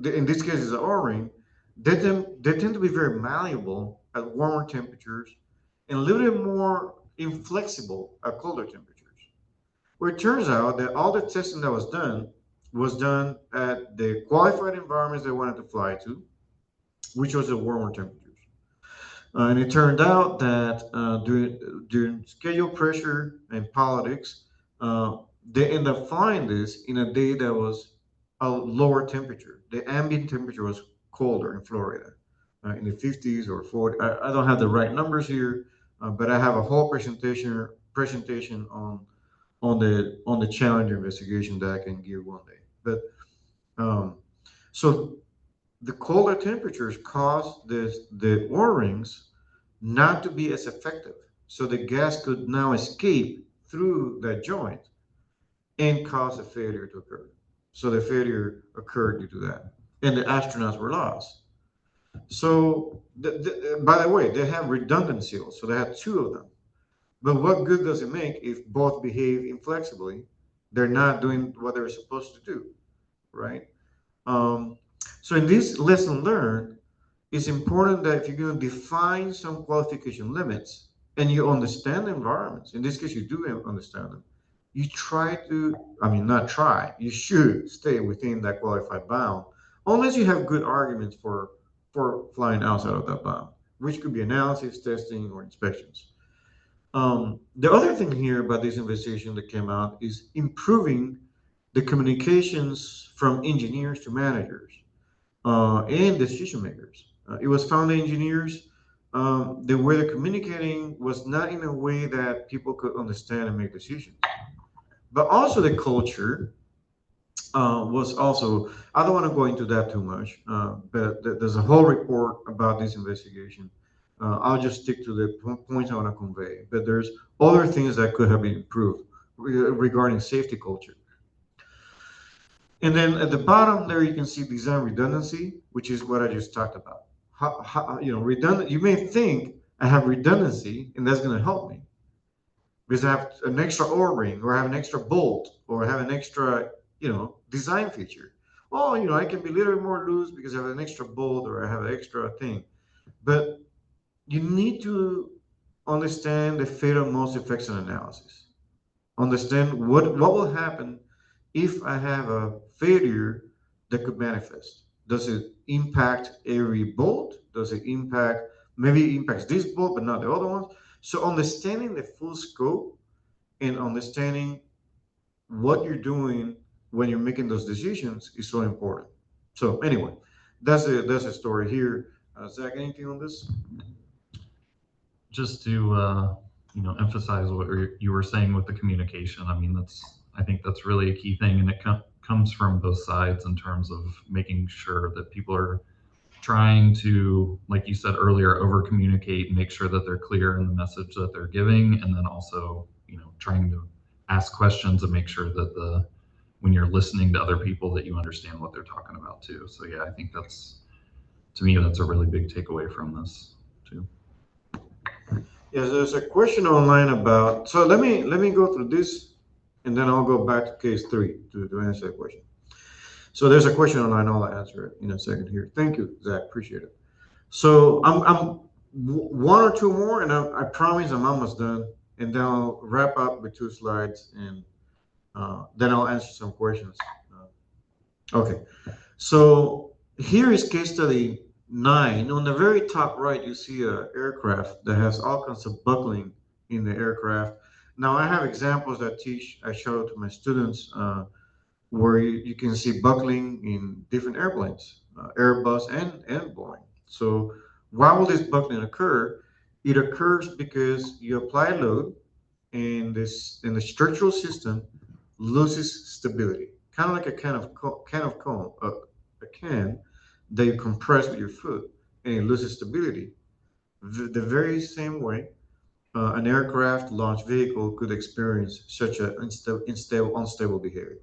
in this case, is an O-ring. They tend to be very malleable at warmer temperatures and a little bit more inflexible at colder temperatures. Well, it turns out that all the testing that was done at the qualified environments they wanted to fly to, which was at warmer temperatures. And it turned out that during schedule pressure and politics, uh, they ended up flying this in a day that was a lower temperature. The ambient temperature was colder in Florida, in the 50s or 40. I don't have the right numbers here, but I have a whole presentation on the Challenger investigation that I can give one day. But um, so the colder temperatures cause the O-rings not to be as effective. So the gas could now escape through that joint and cause a failure to occur. So the failure occurred due to that. And the astronauts were lost. So, by the way, they have redundant seals. So they had two of them. But what good does it make if both behave inflexibly? They're not doing what they're supposed to do, right? Um, so in this lesson learned, it's important that if you're going to define some qualification limits and you understand the environments, in this case, you do understand them, you try to, I mean, not try, you should stay within that qualified bound, unless you have good arguments for flying outside of that bound, which could be analysis, testing, or inspections. The other thing here about this investigation that came out is improving the communications from engineers to managers and decision makers. It was found that engineers, the way they're communicating was not in a way that people could understand and make decisions. But also the culture was also, I don't want to go into that too much, but there's a whole report about this investigation. I'll just stick to the points I want to convey. But there's other things that could have been improved regarding safety culture. And then at the bottom there, you can see design redundancy, which is what I just talked about. Redundant. You may think I have redundancy, and that's going to help me. because I have an extra O-ring, or I have an extra bolt, or I have an extra, design feature. Oh, I can be a little bit more loose because I have an extra bolt, or I have an extra thing. But you need to understand the fatal most effects and analysis. Understand what will happen if I have a failure that could manifest. Does it impact every bolt? Does it impact, maybe it impacts this bolt but not the other ones? So understanding the full scope and understanding what you're doing when you're making those decisions is so important. So anyway, that's the story here. Zach, anything on this? Just to emphasize what you were saying with the communication. I mean, I think that's really a key thing, and it comes from both sides in terms of making sure that people are trying to, like you said earlier, over communicate and make sure that they're clear in the message that they're giving, and then also trying to ask questions and make sure that when you're listening to other people that you understand what they're talking about too. So yeah, I think to me that's a really big takeaway from this too. Yes, there's a question online about. So let me go through this, and then I'll go back to case three to answer that question. So there's a question online. I'll answer it in a second here. Thank you, Zach. Appreciate it. So one or two more, and I promise I'm almost done, and then I'll wrap up with two slides, and then I'll answer some questions. Okay. So here is case study 9. On the very top right, you see a aircraft that has all kinds of buckling in the aircraft. Now I have examples that I show to my students, where you can see buckling in different airplanes, Airbus and Boeing. So why will this buckling occur? It occurs because you apply load, and the structural system loses stability, kind of like a can of cone, a can that you compress with your foot, and it loses stability. The very same way an aircraft launch vehicle could experience such a unstable behavior.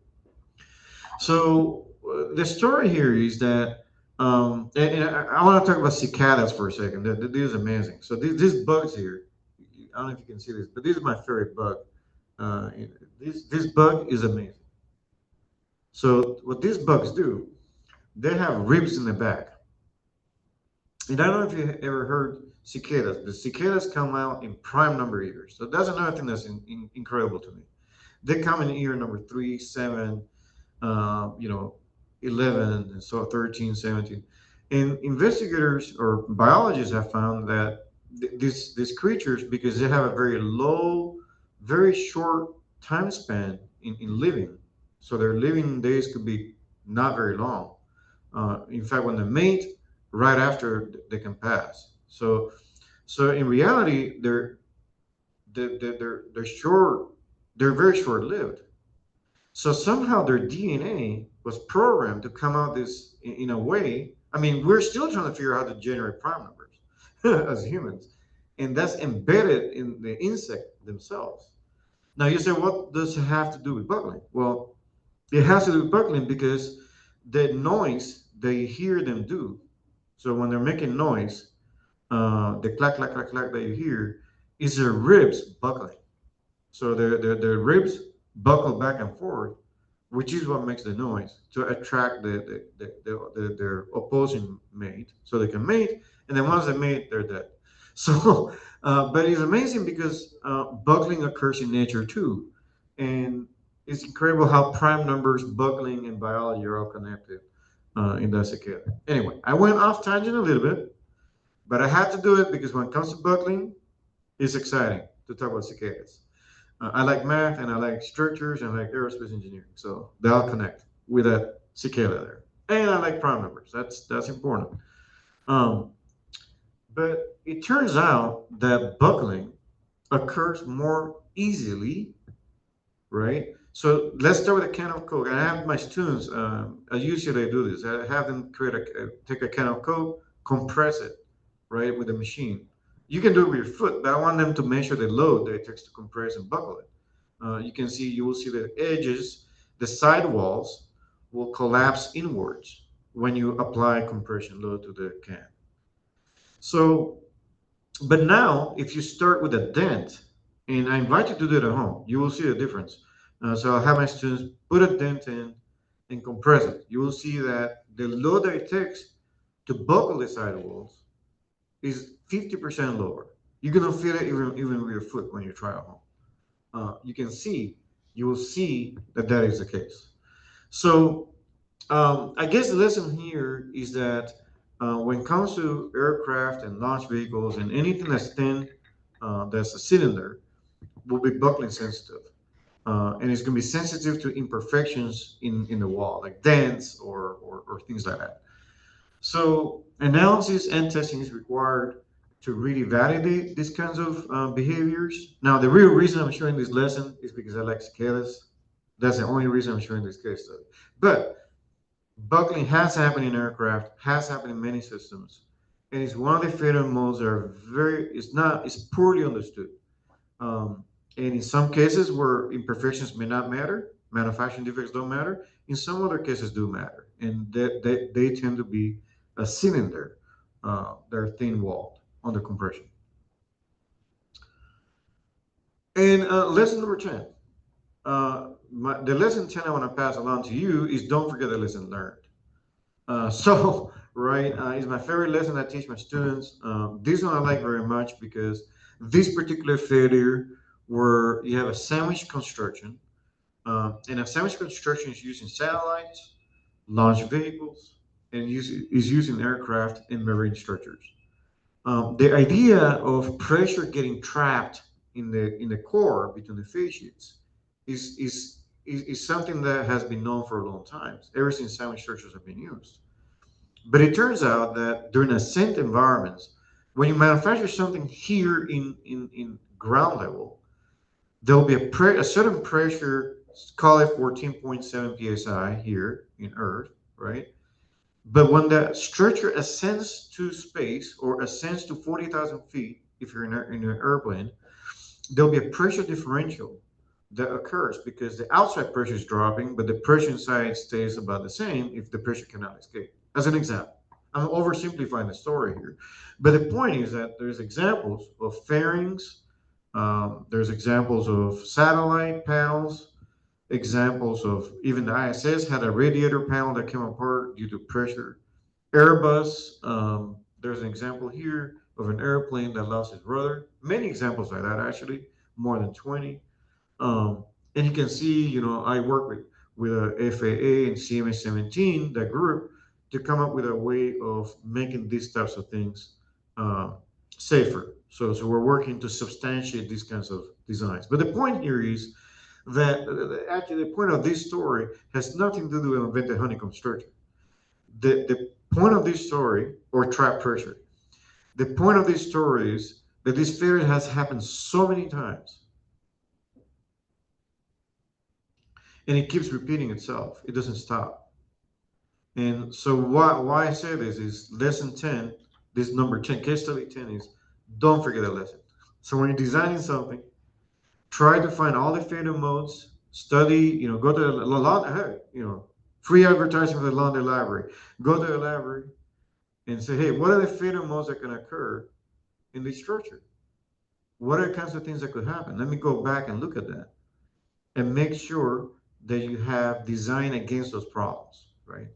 So the story here is that, and I want to talk about cicadas for a second. This is amazing. So these bugs here, I don't know if you can see this, but this is my favorite bug. This bug is amazing. So what these bugs do, they have ribs in the back. And I don't know if you ever heard cicadas. The cicadas come out in prime number years. So that's another thing that's incredible to me. They come in year number 3, 7, uh, you know, 11, and so 13, 17. And investigators or biologists have found that these creatures, because they have a very low, very short time span in living, so their living days could be not very long. In fact, when they mate, right after they can pass. So in reality, they're short. They're very short lived. So somehow their DNA was programmed to come out this in a way. I mean, we're still trying to figure out how to generate prime numbers as humans, and that's embedded in the insect themselves. Now you say, what does it have to do with buckling? Well, it has to do with buckling because the noise they hear them do. So when they're making noise, the clack clack clack clack that you hear is their ribs buckling. So their ribs buckle back and forth, which is what makes the noise to attract their opposing mate, so they can mate. And then once they mate, they're dead. So, but it's amazing because buckling occurs in nature too, and it's incredible how prime numbers, buckling, and biology are all connected in that cicada. Anyway, I went off tangent a little bit, but I had to do it because when it comes to buckling, it's exciting to talk about cicadas. I like math, and I like structures, and I like aerospace engineering. So they all connect with that cicada there. And I like prime numbers. That's important. Um, but it turns out that buckling occurs more easily, right? So let's start with a can of Coke. And I have my students, as usually I do this. I have them take a can of Coke, compress it, right, with a machine. You can do it with your foot, but I want them to measure the load that it takes to compress and buckle it. You will see the edges, the side walls will collapse inwards when you apply compression load to the can. So, but now if you start with a dent, And I invite you to do it at home. You will see the difference. So I'll have my students put a dent in and compress it. You will see that the load that it takes to buckle the sidewalls is 50% lower. You're gonna feel it even with your foot when you try at home. You can see, you will see that that is the case. So I guess the lesson here is that when it comes to aircraft and launch vehicles and anything that's thin, that's a cylinder, will be buckling sensitive. And it's going to be sensitive to imperfections in the wall, like dents or things like that. So analysis and testing is required to really validate these kinds of behaviors. Now, the real reason I'm showing this lesson is because I like cicadas. That's the only reason I'm showing this case study. But buckling has happened in aircraft, has happened in many systems, and it's one of the fatal modes that are it's poorly understood. Um, and in some cases where imperfections may not matter, manufacturing defects don't matter. In some other cases, do matter, and they tend to be a cylinder. They're thin walled under compression. And lesson number 10. The lesson 10 I want to pass along to you is don't forget the lesson learned. Right, it's my favorite lesson I teach my students. This one I like very much because this particular failure, where you have a sandwich construction, and a sandwich construction is using satellites, launch vehicles, and is using aircraft and marine structures. The idea of pressure getting trapped in the core between the face sheets is, is, is something that has been known for a long time, ever since sandwich structures have been used. But it turns out that during ascent environments, when you manufacture something here in ground level, there'll be a certain pressure, call it 14.7 psi here in Earth, right? But when the structure ascends to space or ascends to 40,000 feet, if you're in an airplane, there'll be a pressure differential that occurs because the outside pressure is dropping, but the pressure inside stays about the same if the pressure cannot escape. As an example, I'm oversimplifying the story here, but the point is that there's examples of fairings, there's examples of satellite panels, examples of even the ISS had a radiator panel that came apart due to pressure. Airbus, there's an example here of an airplane that lost its rudder. Many examples like that, actually, more than 20. Um, and you can see, I work with a FAA and CMS 17, that group, to come up with a way of making these types of things uh, safer. So we're working to substantiate these kinds of designs. But the point here is that actually the point of this story has nothing to do with invented honeycomb structure. The point of this story, or trap pressure, the point of this story is that this failure has happened so many times and it keeps repeating itself. It doesn't stop. And so why I say this is lesson 10, this number 10, case study 10 is don't forget the lesson. So when you're designing something, try to find all the failure modes, study, go to free advertising for the London library. Go to the library and say, hey, what are the failure modes that can occur in this structure? What are the kinds of things that could happen? Let me go back and look at that and make sure that you have design against those problems, right?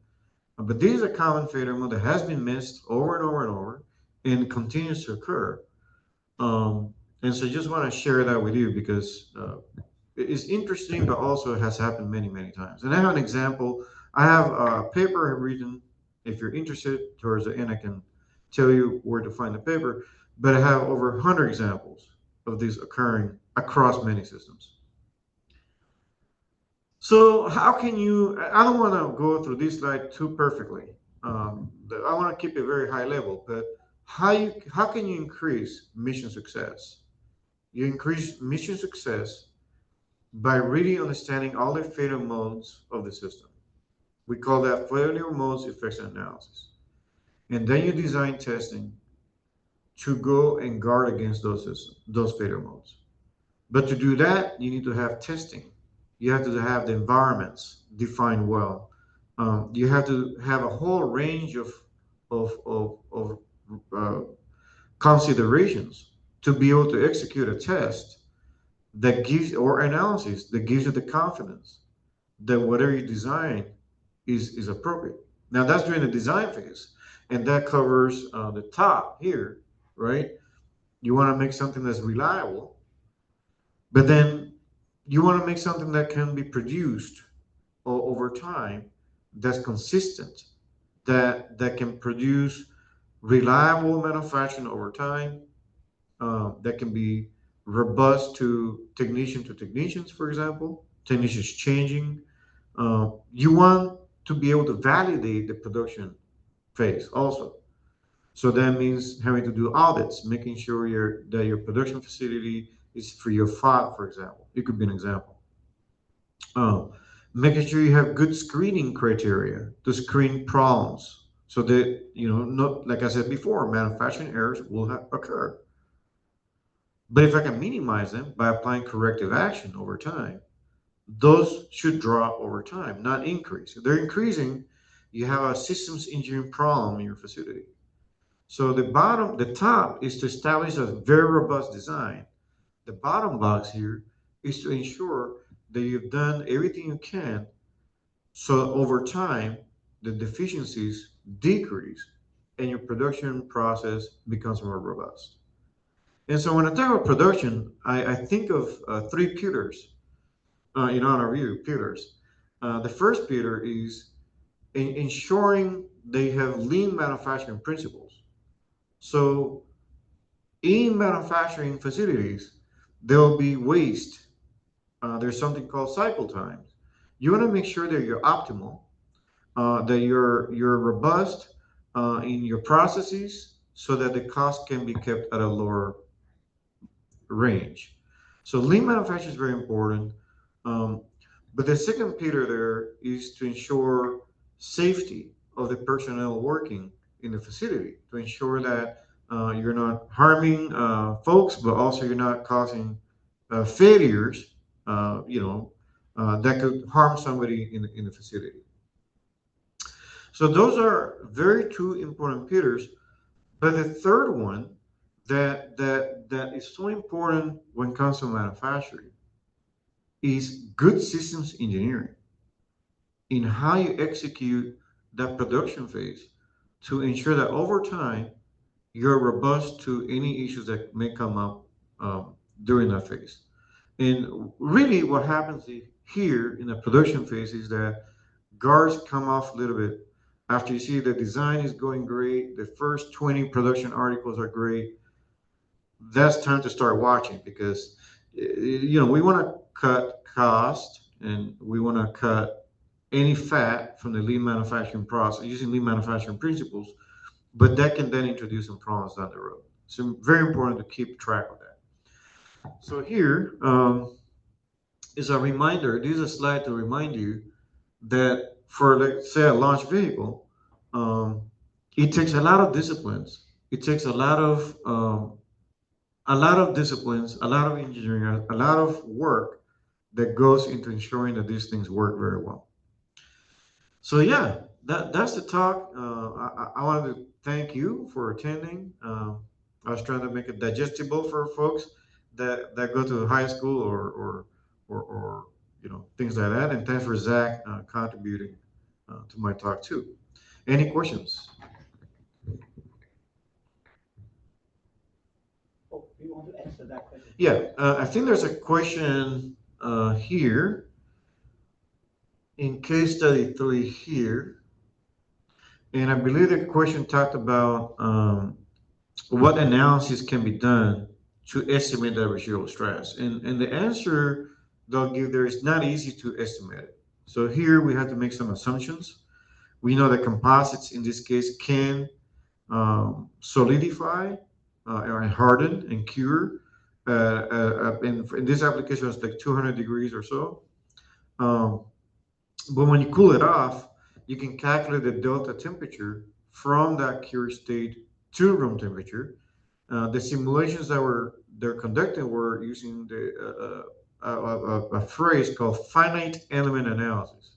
But this is a common failure mode that has been missed over and over and over and continues to occur. And so I just want to share that with you because it's interesting, but also it has happened many, many times. And I have an example. I have a paper I've written. If you're interested, towards the end, I can tell you where to find the paper. But I have over 100 examples of these occurring across many systems. So how can you, I don't want to go through this slide too perfectly. I want to keep it very high level, but how can you increase mission success? You increase mission success by really understanding all the failure modes of the system. We call that failure modes effects analysis. And then you design testing to go and guard against those failure modes. But to do that, you need to have testing. You have to have the environments defined well. You have to have a whole range of considerations to be able to execute a test that gives, or analysis that gives you the confidence that whatever you design is appropriate. Now that's during the design phase, and that covers the top here, right? You want to make something that's reliable, but then you want to make something that can be produced over time, that's consistent, that can produce reliable manufacturing over time, that can be robust to technicians, for example, technicians changing. You want to be able to validate the production phase also. So that means having to do audits, making sure that your production facility is free of fog, for example. It could be an example. Uh, Making sure you have good screening criteria to screen problems so that, not like I said before, manufacturing errors will occur. But if I can minimize them by applying corrective action over time, those should drop over time, not increase. If they're increasing, you have a systems engineering problem in your facility. So the top is to establish a very robust design. The bottom box here is to ensure that you've done everything you can so over time the deficiencies decrease and your production process becomes more robust. And so when I talk about production, I think of three pillars in honor of you, pillars. The first pillar is ensuring they have lean manufacturing principles. So in manufacturing facilities, there will be waste. There's something called cycle times. You want to make sure that you're optimal, that you're robust in your processes, so that the cost can be kept at a lower range. So lean manufacturing is very important. Um, but the second pillar there is to ensure safety of the personnel working in the facility, to ensure that you're not harming folks, but also you're not causing failures, that could harm somebody in the facility. So those are very two important pillars. But the third one that is so important when it comes to manufacturing is good systems engineering in how you execute that production phase to ensure that over time you're robust to any issues that may come up during that phase. And really, what happens here in the production phase is that guards come off a little bit after you see the design is going great, the first 20 production articles are great. That's time to start watching because we want to cut cost and we want to cut any fat from the lean manufacturing process using lean manufacturing principles, but that can then introduce some problems down the road. So very important to keep track of that. So here is a reminder. This is a slide to remind you that for, let's say, a launch vehicle, um, it takes a lot of disciplines. It takes a lot of disciplines, a lot of engineering, a lot of work that goes into ensuring that these things work very well. So yeah, that's the talk. I wanted to thank you for attending. I was trying to make it digestible for folks that go to high school or things like that. And thanks for Zach contributing to my talk too. Any questions? Oh, you want to answer that question? Yeah, I think there's a question here in case study 3 here, and I believe the question talked about what analysis can be done to estimate the residual stress. And the answer they'll give there is not easy to estimate it. So here we have to make some assumptions. We know that composites in this case can solidify and harden and cure. In this application, it's like 200 degrees or so. Um, but when you cool it off, you can calculate the delta temperature from that cure state to room temperature. The simulations that they're conducting were using a phrase called finite element analysis.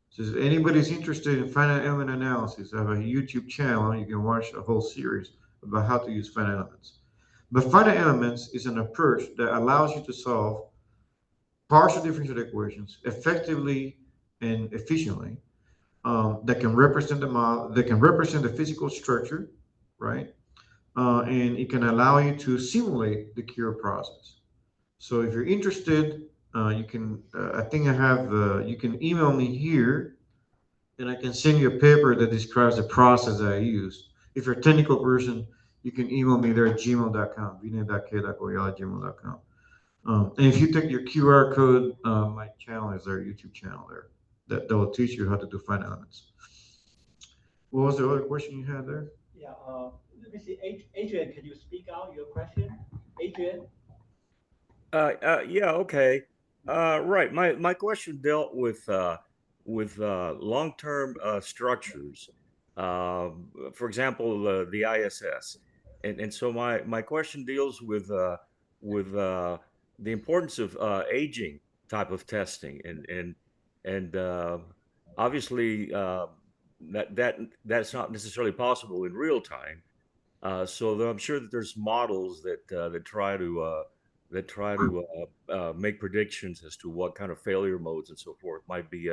So if anybody's interested in finite element analysis, I have a YouTube channel. You can watch a whole series about how to use finite elements. But finite elements is an approach that allows you to solve partial differential equations effectively and efficiently, that can represent the model, that can represent the physical structure, right? And it can allow you to simulate the cure process. So if you're interested, you can. I think I have. You can email me here, and I can send you a paper that describes the process that I use. If you're a technical person, you can email me there at gmail.com, vinay.k.goyal@gmail.com. And if you take your QR code, my channel is there, YouTube channel there, that will teach you how to do finite elements. What was the other question you had there? Yeah, let me see. Adrian, can you speak out your question? Adrian? Yeah, okay. Right. My question dealt with long-term structures. For example, the ISS, and so my question deals with the importance of aging type of testing, and obviously that's not necessarily possible in real time. I'm sure that there's models that try to make predictions as to what kind of failure modes and so forth might be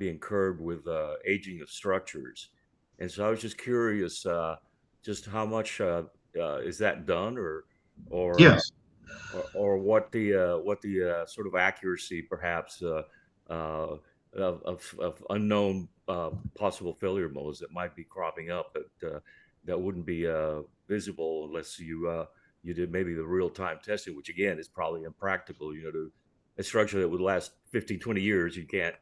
incurred with aging of structures. And so I was just curious, just how much is that done, or uh, Yes. or what the sort of accuracy perhaps uh, of unknown possible failure modes that might be cropping up that wouldn't be visible unless you did maybe the real time testing, which again is probably impractical. To a structure that would last 15, 20 years, you can't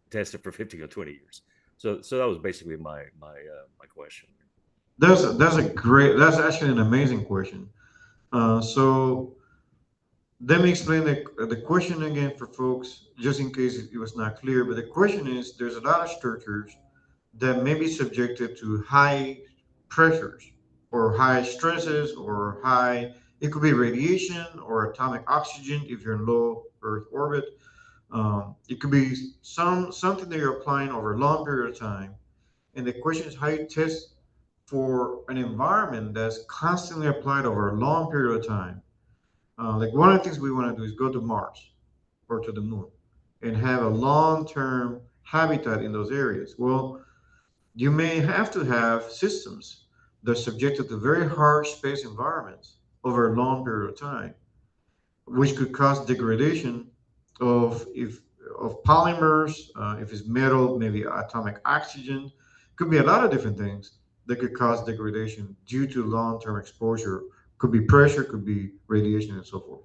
test it for 15 or 20 years. So that was basically my question. That's actually an amazing question. So let me explain the question again for folks, just in case it was not clear. But the question is, there's a lot of structures that may be subjected to high pressures or high stresses or high, it could be radiation or atomic oxygen if you're in low Earth orbit. It could be something that you're applying over a long period of time. And the question is how you test for an environment that's constantly applied over a long period of time. Like one of the things we want to do is go to Mars or to the moon and have a long-term habitat in those areas. Well, you may have to have systems that are subjected to very harsh space environments over a long period of time, which could cause degradation of if of polymers, if it's metal, maybe atomic oxygen. Could be a lot of different things that could cause degradation due to long-term exposure. Could be pressure, could be radiation, and so forth.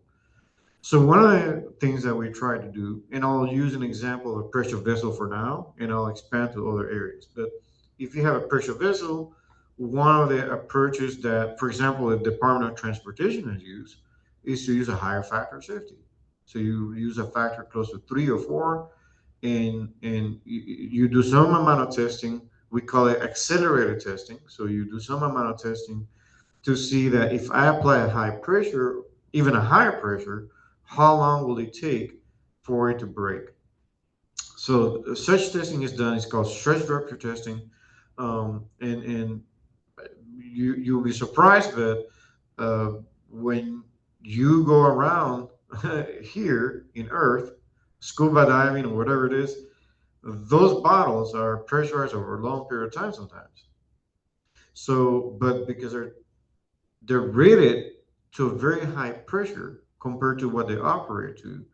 So one of the things that we try to do, and I'll use an example of a pressure vessel for now, and I'll expand to other areas. But if you have a pressure vessel, one of the approaches that, for example, the Department of Transportation has used is to use a higher factor of safety. So you use a factor close to 3 or 4, and you do some amount of testing. We call it accelerated testing. So you do some amount of testing to see that if I apply a high pressure, even a higher pressure, how long will it take for it to break? So such testing is done. It's called stress rupture testing, and you'll be surprised that uh, when you go around here in Earth, scuba diving or whatever it is, those bottles are pressurized over a long period of time sometimes. So, but because they're rated to a very high pressure compared to what they operate to,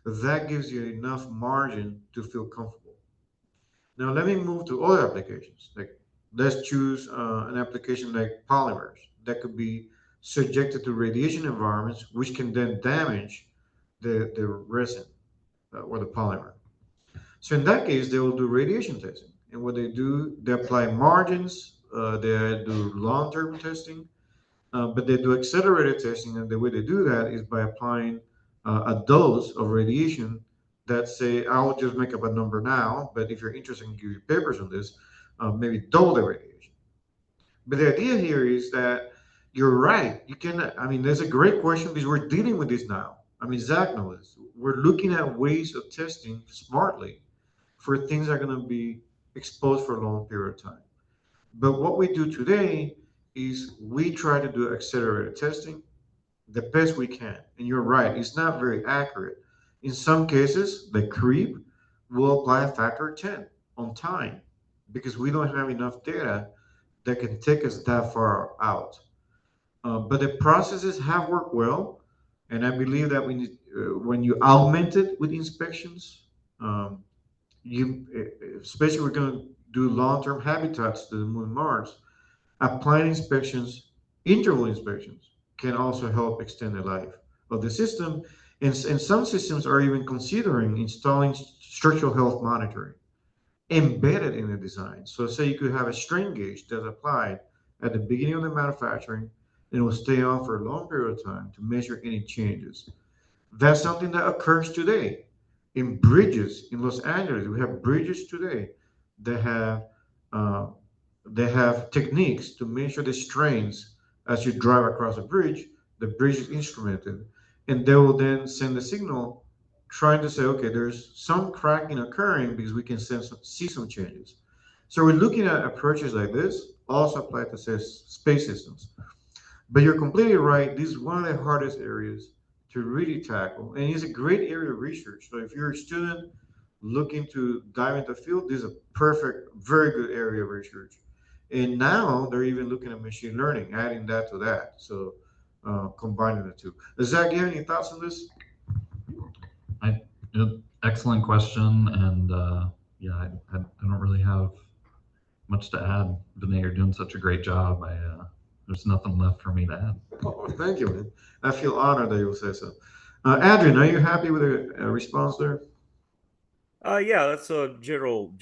that gives you enough margin to feel comfortable. Now, let me move to other applications. Like, let's choose an application like polymers that could be subjected to radiation environments, which can then damage the resin or the polymer. So, in that case, they will do radiation testing. And what they do, they apply margins, they do long term testing, but they do accelerated testing, and the way they do that is by applying a dose of radiation that say, I'll just make up a number now, but if you're interested in giving papers on this, maybe double the radiation. But the idea here is that you're right. You can, I mean, that's a great question because we're dealing with this now. I mean, Zach knows this. We're looking at ways of testing smartly for things that are going to be exposed for a long period of time. But what we do today is we try to do accelerated testing. the best we can. And you're right, it's not very accurate. In some cases, the creep will apply a factor 10 on time because we don't have enough data that can take us that far out. But the processes have worked well, and I believe that when you augment it with inspections, um, especially we're going to do long-term habitats to the moon and Mars, applying inspections, interval inspections, can also help extend the life of the system. And some systems are even considering installing structural health monitoring embedded in the design. So say you could have a strain gauge that's applied at the beginning of the manufacturing and it will stay on for a long period of time to measure any changes. That's something that occurs today in bridges in Los Angeles. We have bridges today that uh, have techniques to measure the strains as you drive across a bridge. The bridge is instrumented, and they will then send a signal trying to say, okay, there's some cracking occurring because we can see some changes. So we're looking at approaches like this also apply to space systems. But you're completely right. This is one of the hardest areas to really tackle, and it's a great area of research. So if you're a student looking to dive into the field, this is a perfect, very good area of research. And now they're even looking at machine learning, adding that to that. So combining the two. Zach, you have any thoughts on this? I, excellent question, and yeah, I don't really have much to add. Vinay, you're doing such a great job. There's nothing left for me to add. Oh, thank you, man. I feel honored that you would say so. Adrian, are you happy with the response there? Yeah, that's a general,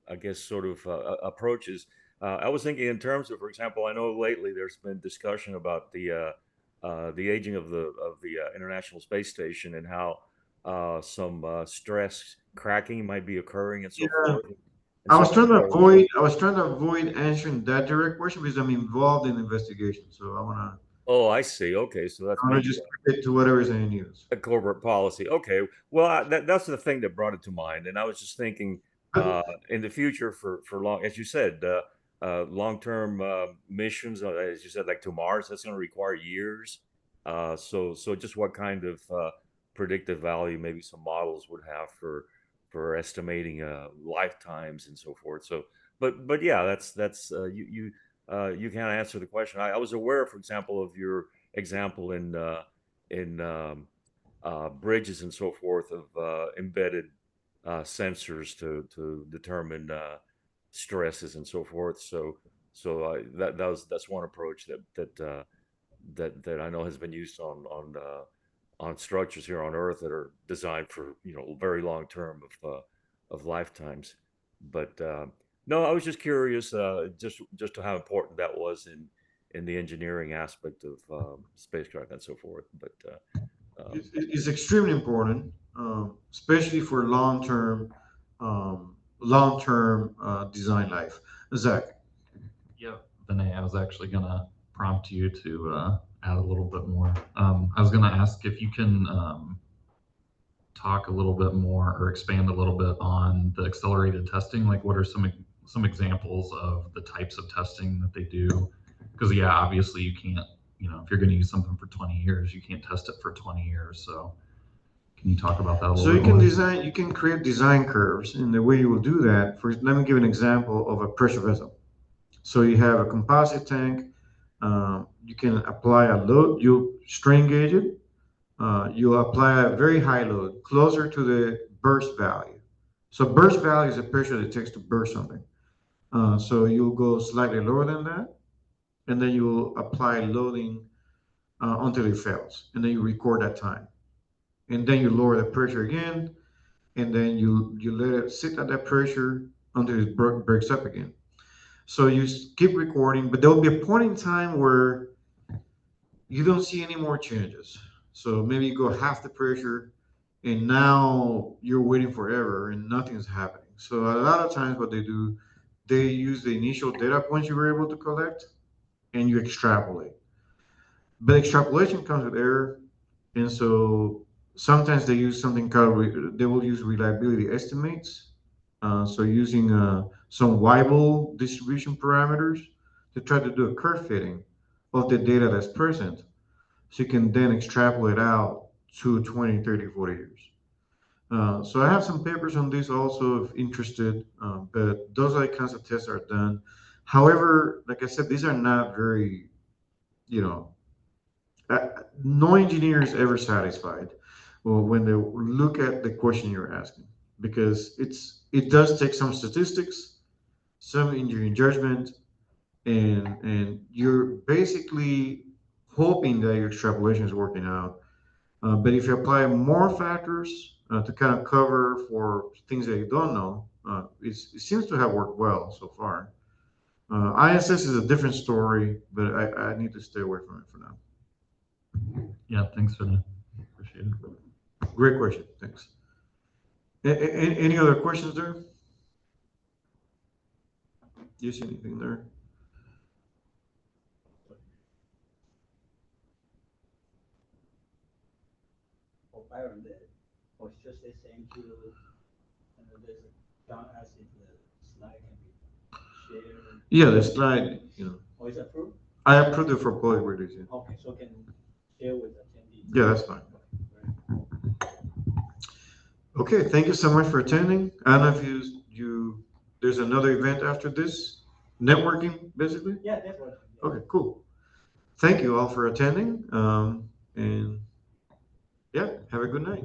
I guess, sort of approaches. I was thinking in terms of, for example, I know lately there's been discussion about the aging of the International Space Station and how some stress cracking might be occurring and so Yeah, forth. And so, I was trying to avoid answering that direct question because I'm involved in the investigation. So oh, I see. Okay, so that's I wanna maybe just keep it to whatever is in the news. a corporate policy. Okay, well, that's the thing that brought it to mind, and I was just thinking But in the future for long, as you said, long-term missions, as you said, like to Mars, that's going to require years. So just what kind of predictive value maybe some models would have for estimating lifetimes and so forth. So, but yeah, that's you can't answer the question. I was aware, for example, of your example in bridges and so forth of embedded sensors to determine stresses and so forth. So that's one approach that I know has been used on structures here on Earth that are designed for very long term of lifetimes. But no, I was just curious, just to how important that was in the engineering aspect of spacecraft and so forth. But it's extremely important, especially for long-term design life. Zach, Yeah, Vinay, I was actually gonna prompt you to add a little bit more. I was gonna ask if you can talk a little bit more or expand a little bit on the accelerated testing. Like, what are some examples of the types of testing that they do? Because yeah, obviously you can't, if you're going to use something for 20 years, you can't test it for 20 years. So can you talk about that a so little bit more? you can create design curves, and the way you will do that. Let me give an example of a pressure vessel. So you have a composite tank. You can apply a load. You strain gauge it. You apply a very high load closer to the burst value. So burst value is the pressure that it takes to burst something. So you'll go slightly lower than that, and then you'll apply loading until it fails, and then you record that time, and then you lower the pressure again, and then you let it sit at that pressure until it breaks up again. So you keep recording, but there will be a point in time where you don't see any more changes. So maybe you go half the pressure, and now you're waiting forever and nothing's happening. So a lot of times, what they do, they use the initial data points you were able to collect, and you extrapolate. But extrapolation comes with error, and so sometimes they use something called they will use reliability estimates. So using some Weibull distribution parameters to try to do a curve fitting of the data that's present. So you can then extrapolate out to 20, 30, 40 years. So I have some papers on this also if interested, but those are the kinds of tests that are done. However, like I said, these are not very, you know, uh, no engineer is ever satisfied when they look at the question you're asking because it does take some statistics, some engineering judgment, and you're basically hoping that your extrapolation is working out. But if you apply more factors to kind of cover for things that you don't know, it seems to have worked well so far. ISS is a different story, but I need to stay away from it for now. Yeah, thanks for that. Appreciate it. Great question. Thanks. Any other questions there? Do you see anything there? For Byron, was just the same to, there's John asked if the slide can be shared. Yeah, the slide, Or is approved? I approved it for public release. Yeah, Okay, so can share with attendees. yeah, that's fine. Okay, Okay, thank you so much for attending. I don't know if there's another event after this, networking, basically? yeah, definitely. Yeah. Okay, cool. Thank you all for attending. And yeah, have a good night.